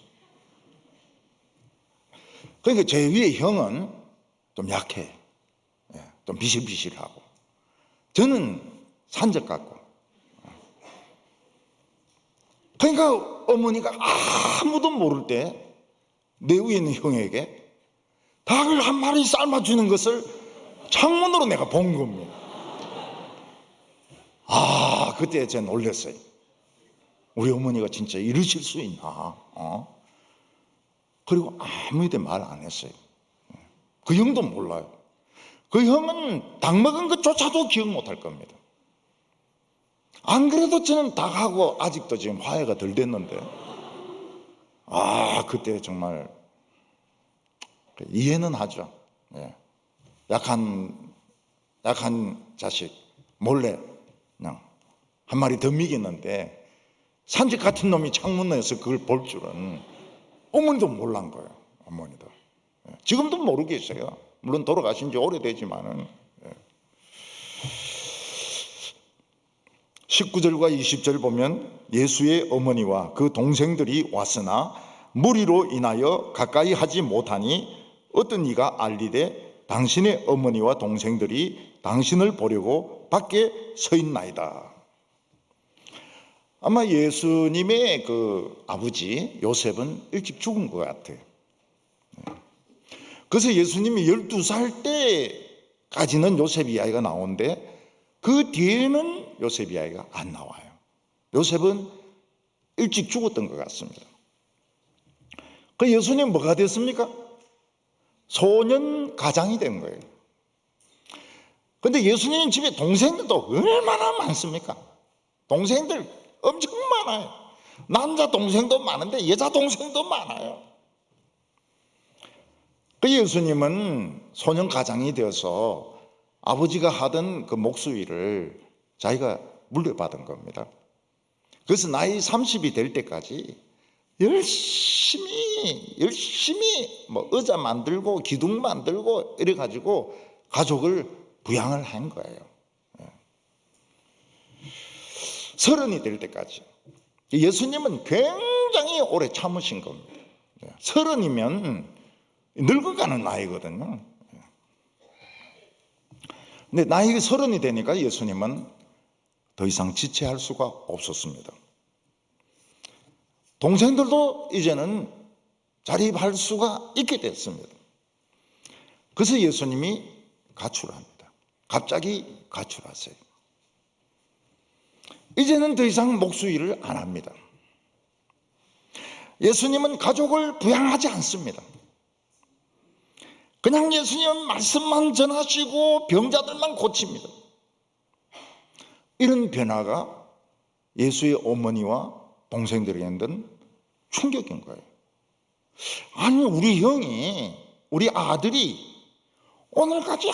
그러니까 제 위에 형은 좀 약해. 좀 비실비실하고. 저는 산적 같고. 그러니까 어머니가 아무도 모를 때 내 위에 있는 형에게 닭을 한 마리 삶아주는 것을 창문으로 내가 본 겁니다. 그때 제가 놀랐어요. 우리 어머니가 진짜 이러실 수 있나? 그리고 아무 데 말 안 했어요. 그 형도 몰라요. 그 형은 닭 먹은 것조차도 기억 못할 겁니다. 안 그래도 저는 닭하고 아직도 지금 화해가 덜 됐는데 그때 정말 이해는 하죠. 약한 자식 몰래 그냥 한 마리 더 먹였는데 산적 같은 놈이 창문에서 그걸 볼 줄은 어머니도 몰란 거예요. 어머니도 지금도 모르겠어요. 물론 돌아가신 지 오래되지만은 19절과 20절 보면 예수의 어머니와 그 동생들이 왔으나 무리로 인하여 가까이 하지 못하니 어떤 이가 알리되 당신의 어머니와 동생들이 당신을 보려고 밖에 서 있나이다. 아마 예수님의 그 아버지 요셉은 일찍 죽은 것 같아요. 그래서 예수님이 12살 때까지는 요셉 이야기가 나오는데 그 뒤에는 요셉 이야기가 안 나와요. 요셉은 일찍 죽었던 것 같습니다. 그 예수님 뭐가 됐습니까? 소년 가장이 된 거예요. 그런데 예수님 집에 동생들도 얼마나 많습니까? 동생들 엄청 많아요. 남자 동생도 많은데 여자 동생도 많아요. 그 예수님은 소년 가장이 되어서 아버지가 하던 그 목수일을 자기가 물려받은 겁니다. 그래서 나이 30이 될 때까지 열심히 뭐 의자 만들고 기둥 만들고 이래 가지고 가족을 부양을 한 거예요. 30이 될 때까지. 예수님은 굉장히 오래 참으신 겁니다. 30이면 늙어가는 나이거든요. 근데 나이가 30이 되니까 예수님은 더 이상 지체할 수가 없었습니다. 동생들도 이제는 자립할 수가 있게 됐습니다. 그래서 예수님이 가출합니다. 갑자기 가출하세요. 이제는 더 이상 목수일을 안 합니다. 예수님은 가족을 부양하지 않습니다. 그냥 예수님은 말씀만 전하시고 병자들만 고칩니다. 이런 변화가 예수의 어머니와 동생들에게는 충격인 거예요. 아니, 우리 형이, 우리 아들이 오늘까지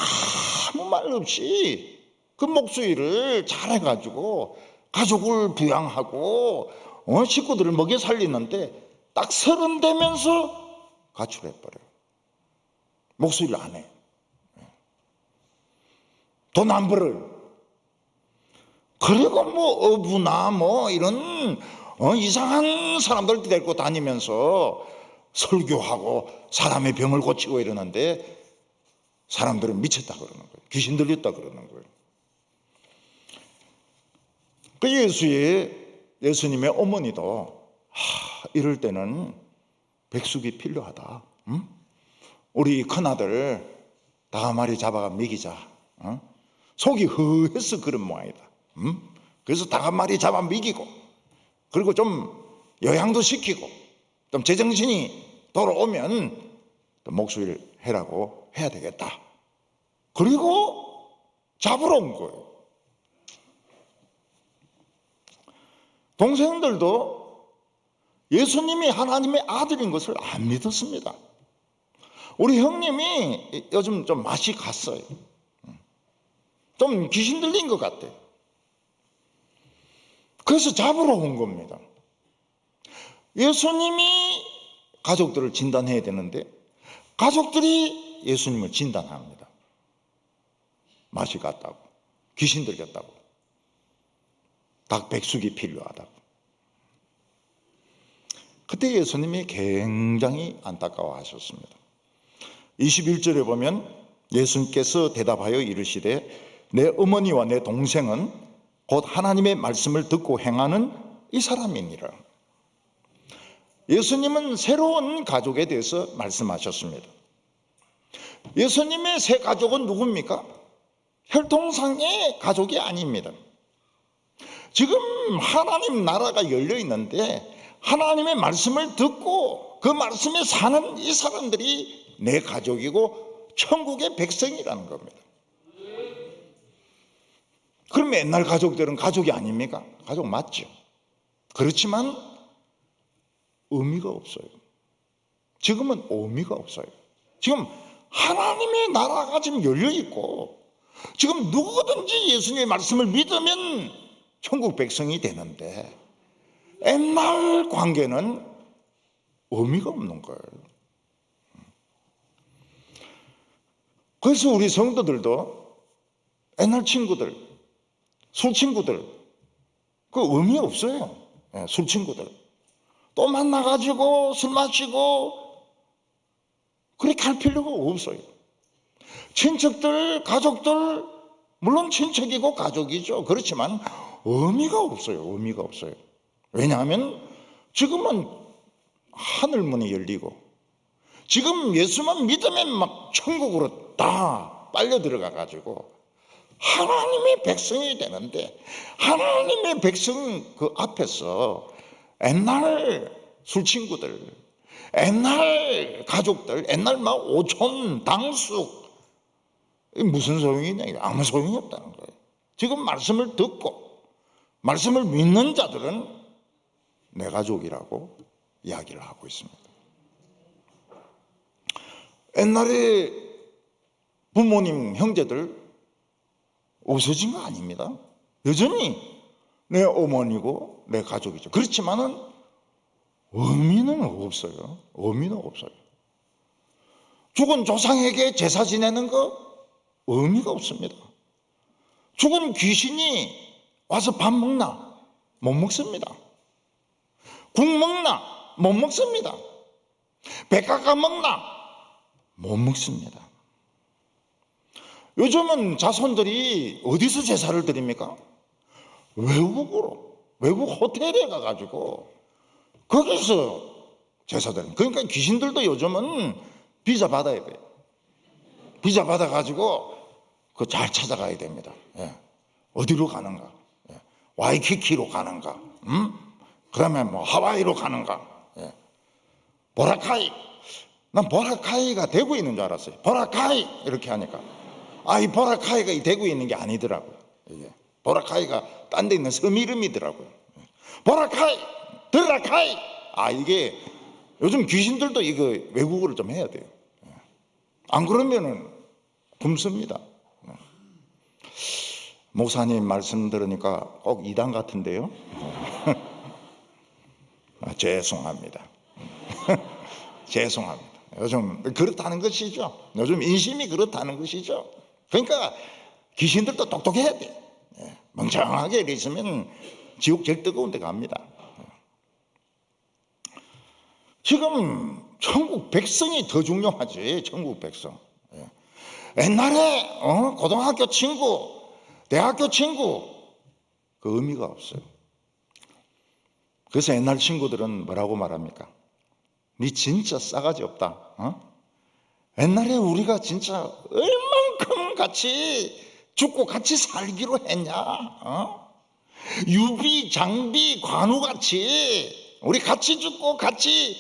아무 말 없이 그 목수일을 잘해가지고 가족을 부양하고 식구들을 먹여 살리는데 딱 30 되면서 가출해버려요. 목수일 안 해. 돈 안 벌어요. 그리고 뭐 어부나 뭐 이런 이상한 사람들 데리고 다니면서 설교하고 사람의 병을 고치고 이러는데 사람들은 미쳤다 그러는 거예요. 귀신 들렸다 그러는 거예요. 그 예수님의 어머니도 이럴 때는 백숙이 필요하다. 응? 우리 큰아들 다가마리 잡아가 먹이자. 응? 속이 허해서 그런 모양이다. 응? 그래서 다가마리 잡아 먹이고 그리고 좀 요양도 시키고 좀 제정신이 돌아오면 또 목수일 해라고 해야 되겠다. 그리고 잡으러 온 거예요. 동생들도 예수님이 하나님의 아들인 것을 안 믿었습니다. 우리 형님이 요즘 좀 맛이 갔어요. 좀 귀신 들린 것 같아요. 그래서 잡으러 온 겁니다. 예수님이 가족들을 진단해야 되는데 가족들이 예수님을 진단합니다. 맛이 갔다고, 귀신 들렸다고, 닭 백숙이 필요하다고. 그때 예수님이 굉장히 안타까워하셨습니다. 21절에 보면 예수님께서 대답하여 이르시되 내 어머니와 내 동생은 곧 하나님의 말씀을 듣고 행하는 이 사람이니라. 예수님은 새로운 가족에 대해서 말씀하셨습니다. 예수님의 새 가족은 누굽니까? 혈통상의 가족이 아닙니다. 지금 하나님 나라가 열려 있는데 하나님의 말씀을 듣고 그 말씀에 사는 이 사람들이 내 가족이고 천국의 백성이라는 겁니다. 그럼 옛날 가족들은 가족이 아닙니까? 가족 맞죠. 그렇지만 의미가 없어요. 지금은 의미가 없어요. 지금 하나님의 나라가 지금 열려 있고 지금 누구든지 예수님의 말씀을 믿으면 천국 백성이 되는데 옛날 관계는 의미가 없는 거예요. 그래서 우리 성도들도 옛날 친구들, 술 친구들, 그 의미 없어요. 술 친구들 또 만나가지고 술 마시고 그렇게 할 필요가 없어요. 친척들, 가족들, 물론 친척이고 가족이죠. 그렇지만 의미가 없어요. 의미가 없어요. 왜냐하면 지금은 하늘문이 열리고 지금 예수만 믿으면 막 천국으로 다 빨려 들어가 가지고 하나님의 백성이 되는데 하나님의 백성 그 앞에서 옛날 술친구들, 옛날 가족들, 옛날 막 오촌, 당숙 무슨 소용이냐? 아무 소용이 없다는 거예요. 지금 말씀을 듣고 말씀을 믿는 자들은 내 가족이라고 이야기를 하고 있습니다. 옛날에 부모님, 형제들 없어진 거 아닙니다. 여전히 내 어머니고 내 가족이죠. 그렇지만은 의미는 없어요. 의미는 없어요. 죽은 조상에게 제사 지내는 거 의미가 없습니다. 죽은 귀신이 와서 밥 먹나? 못 먹습니다. 국 먹나? 못 먹습니다. 배 깎아 먹나? 못 먹습니다. 요즘은 자손들이 어디서 제사를 드립니까? 외국 호텔에 가가지고 거기서 제사 드립니다. 그러니까 귀신들도 요즘은 비자 받아야 돼요. 비자 받아가지고 그 잘 찾아가야 됩니다. 예. 어디로 가는가? 예. 와이키키로 가는가? 그다음에 뭐 하와이로 가는가? 예. 보라카이. 난 보라카이가 대구에 있는 줄 알았어요. 보라카이 이렇게 하니까 이 보라카이가 이 대구에 있는 게 아니더라고요. 이게 보라카이가 딴 데 있는 섬 이름이더라고요. 보라카이, 드라카이. 이게 요즘 귀신들도 이거 외국어를 좀 해야 돼요. 안 그러면은 굶습니다. 목사님 말씀 들으니까 꼭 이단 같은데요. 죄송합니다. 죄송합니다. 요즘 그렇다는 것이죠. 요즘 인심이 그렇다는 것이죠. 그러니까 귀신들도 똑똑해야 돼. 멍청하게 있으면 지옥 제일 뜨거운 데 갑니다. 지금 천국 백성이 더 중요하지. 천국 백성. 옛날에 고등학교 친구, 대학교 친구 그 의미가 없어요. 그래서 옛날 친구들은 뭐라고 말합니까? 니 진짜 싸가지 없다. 옛날에 우리가 진짜 얼만큼 같이 죽고 같이 살기로 했냐? 유비, 장비, 관우같이 우리 같이 죽고 같이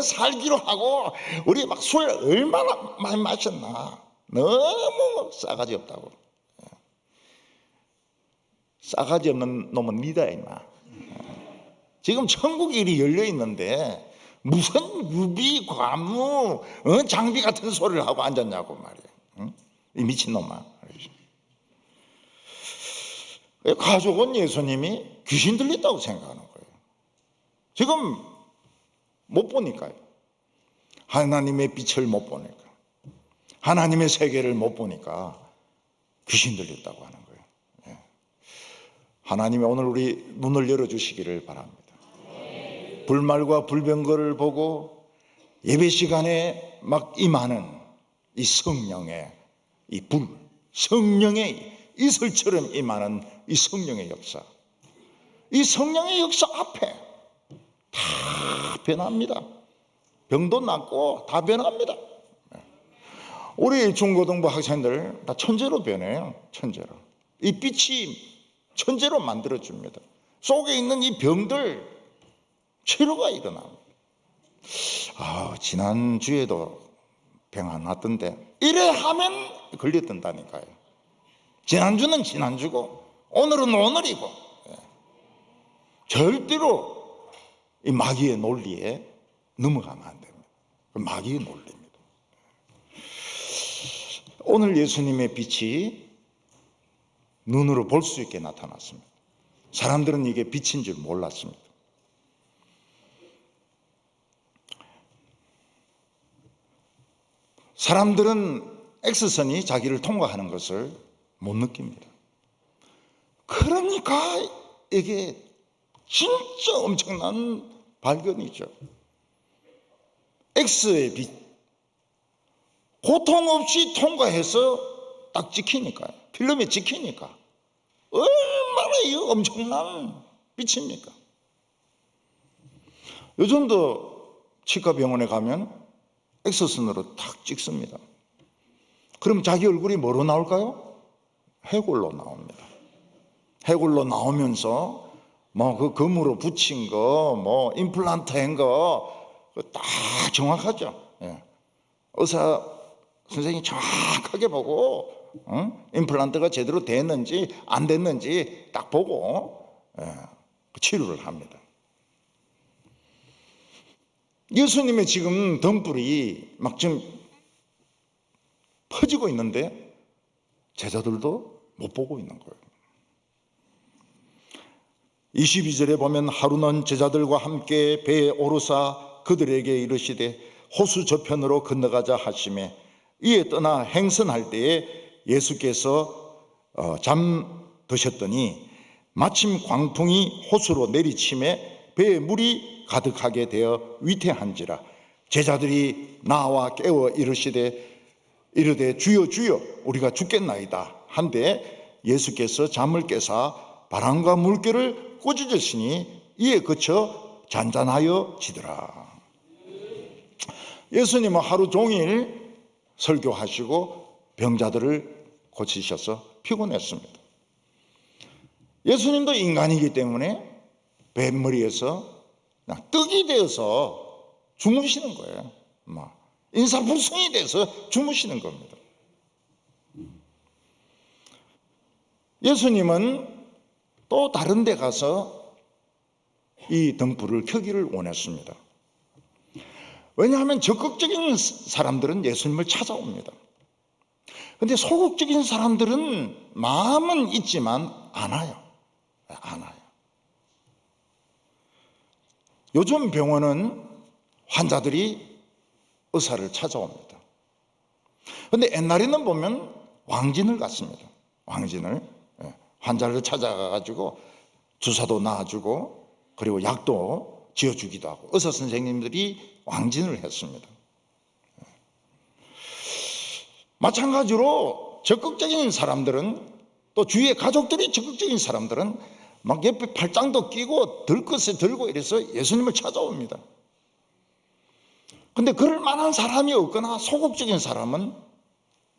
살기로 하고 우리 막 술 얼마나 많이 마셨나? 너무 싸가지 없다고. 싸가지 없는 놈은 니다 임마. 지금 천국이 이리 열려 있는데 무슨 유비, 관우, 장비 같은 소리를 하고 앉았냐고 말이야. 이 미친놈아. 가족은 예수님이 귀신 들렸다고 생각하는 거예요. 지금 못 보니까요. 하나님의 빛을 못 보니까, 하나님의 세계를 못 보니까 귀신 들렸다고 하는 거예요. 하나님이 오늘 우리 눈을 열어주시기를 바랍니다. 불말과 불병거를 보고 예배 시간에 막 임하는 이 성령의 이 불, 성령의 이슬처럼 임하는 이 성령의 역사, 이 성령의 역사 앞에 다 변합니다. 병도 낫고 다 변합니다. 우리 중고등부 학생들 다 천재로 변해요. 천재로. 이 빛이 천재로 만들어줍니다. 속에 있는 이 병들 치료가 일어납니다. 지난주에도 병 안 났던데 이래 하면 걸렸던다니까요. 지난주는 지난주고 오늘은 오늘이고. 절대로 이 마귀의 논리에 넘어가면 안 됩니다. 마귀의 논리입니다. 오늘 예수님의 빛이 눈으로 볼 수 있게 나타났습니다. 사람들은 이게 빛인 줄 몰랐습니다. 사람들은 X선이 자기를 통과하는 것을 못 느낍니다. 그러니까 이게 진짜 엄청난 발견이죠. X의 빛, 고통 없이 통과해서 딱 찍히니까요. 필름에 찍히니까 얼마나 이 엄청난 빛입니까? 요즘도 치과 병원에 가면 X선으로 탁 찍습니다. 그럼 자기 얼굴이 뭐로 나올까요? 해골로 나옵니다. 해골로 나오면서 뭐 그 검으로 붙인 거, 뭐 임플란트 한 거 다 정확하죠. 의사 선생님이 정확하게 보고 임플란트가 제대로 됐는지 안 됐는지 딱 보고 치료를 합니다. 예수님의 지금 등불이 막 좀 퍼지고 있는데 제자들도 못 보고 있는 거예요. 22절에 보면 하루는 제자들과 함께 배에 오르사 그들에게 이르시되 호수 저편으로 건너가자 하시매 이에 떠나 행선할 때에 예수께서 잠드셨더니 마침 광풍이 호수로 내리침에 배에 물이 가득하게 되어 위태한지라 제자들이 나와 깨워 이르되 주여 주여 우리가 죽겠나이다 한데 예수께서 잠을 깨사 바람과 물결을 꾸짖으시니 이에 그쳐 잔잔하여 지더라. 예수님은 하루 종일 설교하시고 병자들을 고치셔서 피곤했습니다. 예수님도 인간이기 때문에 뱃머리에서 그냥 떡이 되어서 주무시는 거예요. 인사불성이 돼서 주무시는 겁니다. 예수님은 또 다른 데 가서 이 등불을 켜기를 원했습니다. 왜냐하면 적극적인 사람들은 예수님을 찾아옵니다. 그런데 소극적인 사람들은 마음은 있지만 안 와요. 요즘 병원은 환자들이 의사를 찾아옵니다. 그런데 옛날에는 보면 왕진을 갔습니다. 왕진을 환자를 찾아가가지고 주사도 놔주고 그리고 약도 지어주기도 하고 의사 선생님들이 왕진을 했습니다. 마찬가지로 적극적인 사람들은 또 주위의 가족들이 적극적인 사람들은 막 옆에 팔짱도 끼고 들것에 들고 이래서 예수님을 찾아옵니다. 근데 그럴 만한 사람이 없거나 소극적인 사람은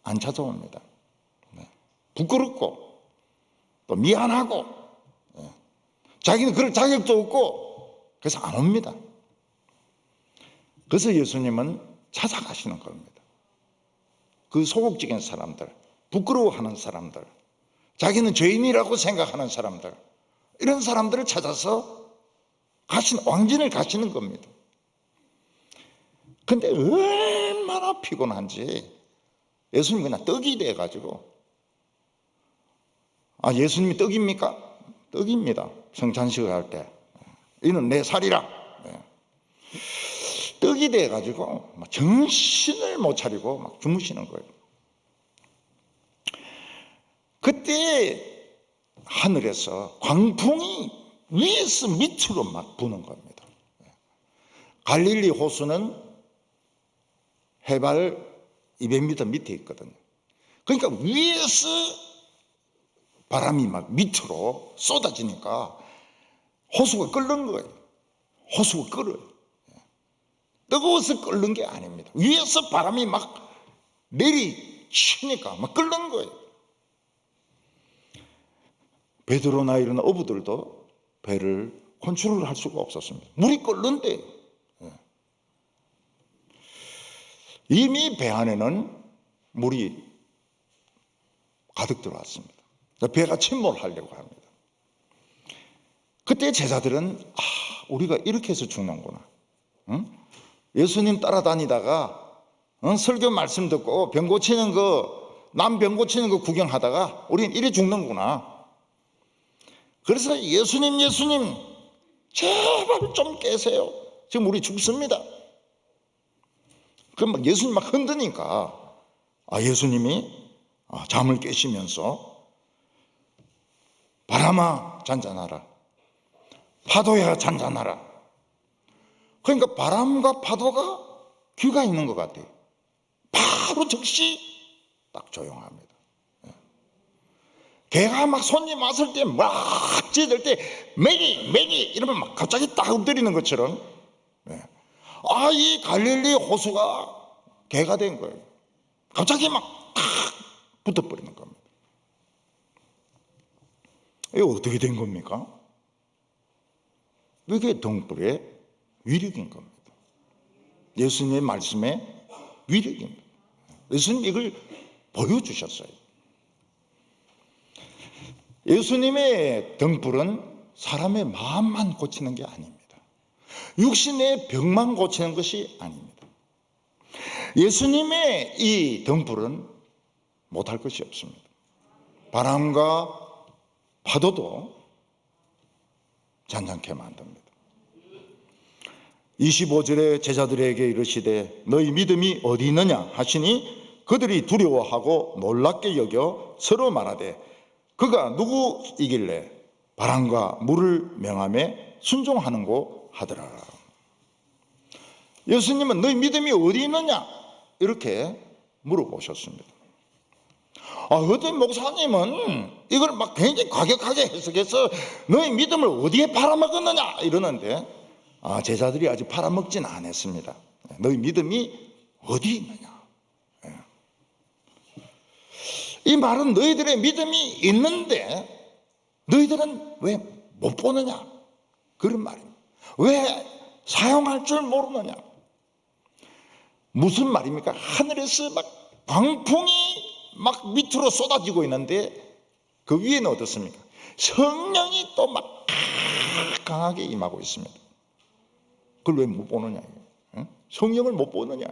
안 찾아옵니다. 부끄럽고 또 미안하고 자기는 그럴 자격도 없고 그래서 안 옵니다. 그래서 예수님은 찾아가시는 겁니다. 그 소극적인 사람들, 부끄러워하는 사람들, 자기는 죄인이라고 생각하는 사람들, 이런 사람들을 찾아서 왕진을 가시는 겁니다. 근데 얼마나 피곤한지 예수님 그냥 떡이 돼가지고 예수님이 떡입니까? 떡입니다. 성찬식을 할 때 이는 내 살이라 떡이 돼가지고 정신을 못 차리고 막 주무시는 거예요. 그때 하늘에서 광풍이 위에서 밑으로 막 부는 겁니다. 갈릴리 호수는 해발 200m 밑에 있거든요. 그러니까 위에서 바람이 막 밑으로 쏟아지니까 호수가 끓는 거예요. 호수가 끓어요. 뜨거워서 끓는 게 아닙니다. 위에서 바람이 막 내리치니까 막 끓는 거예요. 베드로나 이런 어부들도 배를 컨트롤을 할 수가 없었습니다. 물이 끓는데 이미 배 안에는 물이 가득 들어왔습니다. 배가 침몰하려고 합니다. 그때 제자들은 우리가 이렇게 해서 죽는구나. 예수님 따라다니다가 설교 말씀 듣고 병 고치는 남 병 고치는 거 구경하다가 우리는 이래 죽는구나. 그래서 예수님 제발 좀 깨세요. 지금 우리 죽습니다. 그럼 예수님 막 흔드니까 예수님이 잠을 깨시면서 바람아 잔잔하라, 파도야 잔잔하라. 그러니까 바람과 파도가 귀가 있는 것 같아요. 바로 즉시 딱 조용합니다. 개가 막 손님 왔을 때 막 짖을 때 메기 이러면 막 갑자기 딱 엎드리는 것처럼 이 갈릴리 호수가 개가 된 거예요. 갑자기 막 탁 붙어버리는 겁니다. 이거 어떻게 된 겁니까? 이게 등불의 위력인 겁니다. 예수님의 말씀의 위력입니다. 예수님 이걸 보여주셨어요. 예수님의 등불은 사람의 마음만 고치는 게 아닙니다. 육신의 병만 고치는 것이 아닙니다. 예수님의 이 등불은 못할 것이 없습니다. 바람과 파도도 잔잔케 만듭니다. 25절에 제자들에게 이르시되 너희 믿음이 어디 있느냐 하시니 그들이 두려워하고 놀랍게 여겨 서로 말하되 그가 누구이길래 바람과 물을 명함에 순종하는고 하더라. 예수님은 너희 믿음이 어디 있느냐 이렇게 물어보셨습니다. 어떤 목사님은 이걸 막 굉장히 과격하게 해석해서 너희 믿음을 어디에 팔아먹었느냐 이러는데 제자들이 아직 팔아먹진 않았습니다. 너희 믿음이 어디 있느냐. 이 말은 너희들의 믿음이 있는데 너희들은 왜 못 보느냐 그런 말입니다. 왜 사용할 줄 모르느냐. 무슨 말입니까? 하늘에서 막 광풍이 막 밑으로 쏟아지고 있는데 그 위에는 어떻습니까? 성령이 또 막 강하게 임하고 있습니다. 그걸 왜 못 보느냐? 성령을 못 보느냐?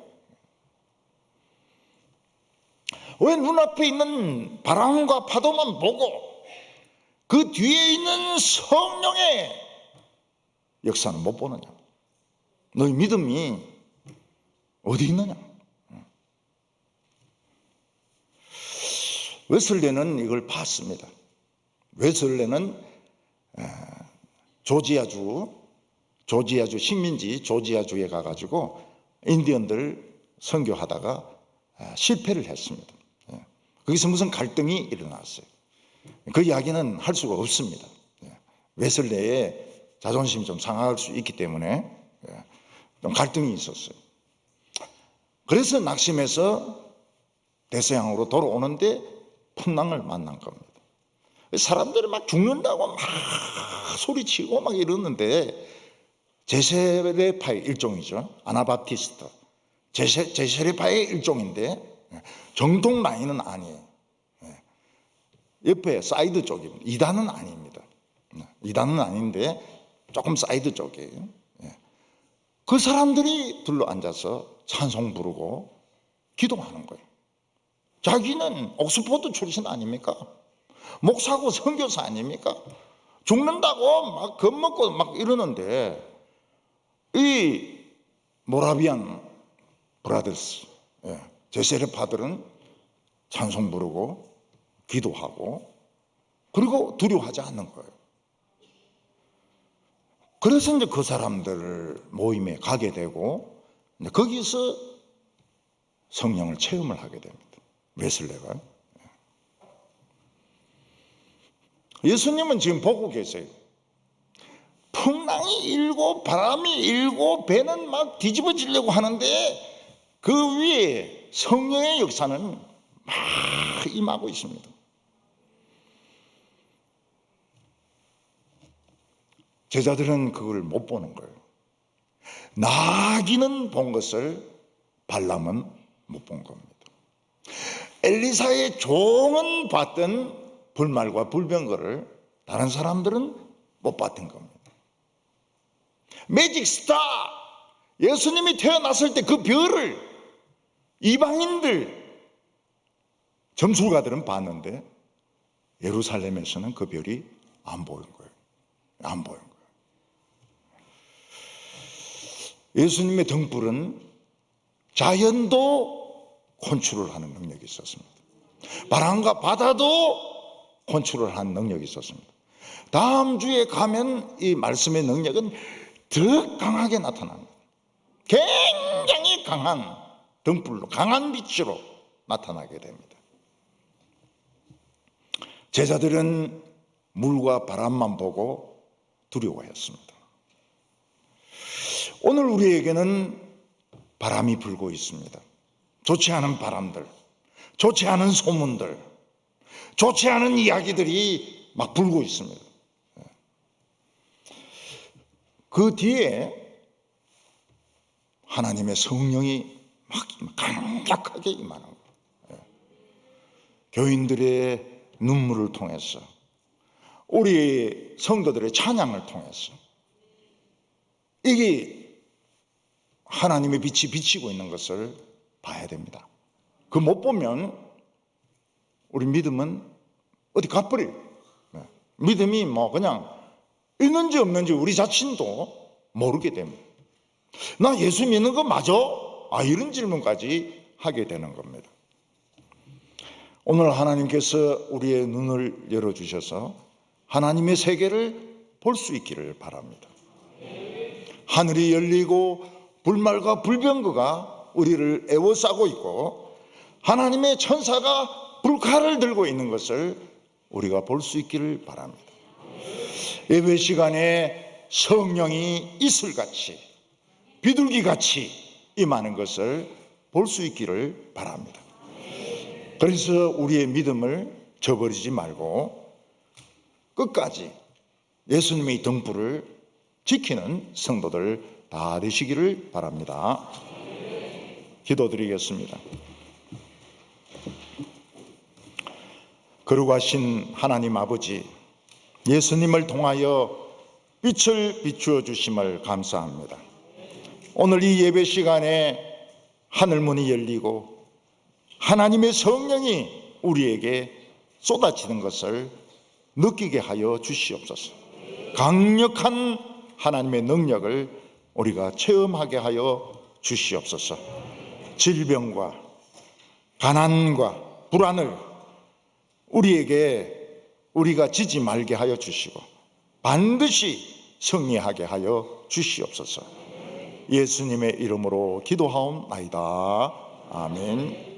왜 눈앞에 있는 바람과 파도만 보고 그 뒤에 있는 성령의 역사는 못 보느냐? 너희 믿음이 어디 있느냐? 웨슬레는 이걸 봤습니다. 웨슬레는 조지아주 식민지 조지아주에 가가지고 인디언들 선교하다가 실패를 했습니다. 거기서 무슨 갈등이 일어났어요. 그 이야기는 할 수가 없습니다. 웨슬레의 자존심이 좀 상할 수 있기 때문에 좀 갈등이 있었어요. 그래서 낙심해서 대서양으로 돌아오는데 풍랑을 만난 겁니다. 사람들이 막 죽는다고 막 소리치고 막 이러는데 제세례파의 일종이죠. 아나바티스트. 제세례파의 일종인데 정통 라인은 아니에요. 옆에 사이드 쪽입니다. 이단은 아닙니다. 이단은 아닌데 조금 사이드 쪽이에요. 그 사람들이 둘러앉아서 찬송 부르고 기도하는 거예요. 자기는 옥스포드 출신 아닙니까? 목사고 선교사 아닙니까? 죽는다고 막 겁먹고 막 이러는데 이 모라비안 브라더스 제세례파들은 찬송 부르고 기도하고 그리고 두려워하지 않는 거예요. 그래서 이제 그 사람들 모임에 가게 되고 거기서 성령을 체험을 하게 됩니다. 웨슬레가. 예수님은 지금 보고 계세요. 풍랑이 일고 바람이 일고 배는 막 뒤집어지려고 하는데 그 위에 성령의 역사는 막 임하고 있습니다. 제자들은 그걸 못 보는 거예요. 나귀는 본 것을 발람은 못 본 겁니다. 엘리사의 종은 봤던 불말과 불병거를 다른 사람들은 못 봤던 겁니다. 매직 스타 예수님이 태어났을 때 그 별을 이방인들 점술가들은 봤는데 예루살렘에서는 그 별이 안 보인 거예요. 안 보인 거예요. 예수님의 등불은 자연도 컨트롤 하는 능력이 있었습니다. 바람과 바다도 컨트롤 하는 능력이 있었습니다. 다음 주에 가면 이 말씀의 능력은 더 강하게 나타납니다. 굉장히 강한 등불로 강한 빛으로 나타나게 됩니다. 제자들은 물과 바람만 보고 두려워했습니다. 오늘 우리에게는 바람이 불고 있습니다. 좋지 않은 바람들, 좋지 않은 소문들, 좋지 않은 이야기들이 막 불고 있습니다. 그 뒤에 하나님의 성령이 막 강력하게 임하는 거예요. 교인들의 눈물을 통해서 우리 성도들의 찬양을 통해서 이게 하나님의 빛이 비치고 있는 것을 봐야 됩니다. 그 못 보면 우리 믿음은 어디 가버려요. 믿음이 뭐 그냥 있는지 없는지 우리 자신도 모르게 됩니다. 나 예수 믿는 거 맞아? 이런 질문까지 하게 되는 겁니다. 오늘 하나님께서 우리의 눈을 열어주셔서 하나님의 세계를 볼 수 있기를 바랍니다. 하늘이 열리고 불말과 불병거가 우리를 에워싸고 있고 하나님의 천사가 불칼을 들고 있는 것을 우리가 볼 수 있기를 바랍니다. 예배 시간에 성령이 이슬같이 비둘기같이 임하는 것을 볼 수 있기를 바랍니다. 그래서 우리의 믿음을 저버리지 말고 끝까지 예수님의 등불을 지키는 성도들 다 되시기를 바랍니다. 기도드리겠습니다. 거룩하신 하나님 아버지, 예수님을 통하여 빛을 비추어 주심을 감사합니다. 오늘 이 예배 시간에 하늘문이 열리고 하나님의 성령이 우리에게 쏟아지는 것을 느끼게 하여 주시옵소서. 강력한 하나님의 능력을 우리가 체험하게 하여 주시옵소서. 질병과 가난과 불안을 우리가 지지 말게 하여 주시고 반드시 승리하게 하여 주시옵소서. 예수님의 이름으로 기도하옵나이다. 아멘.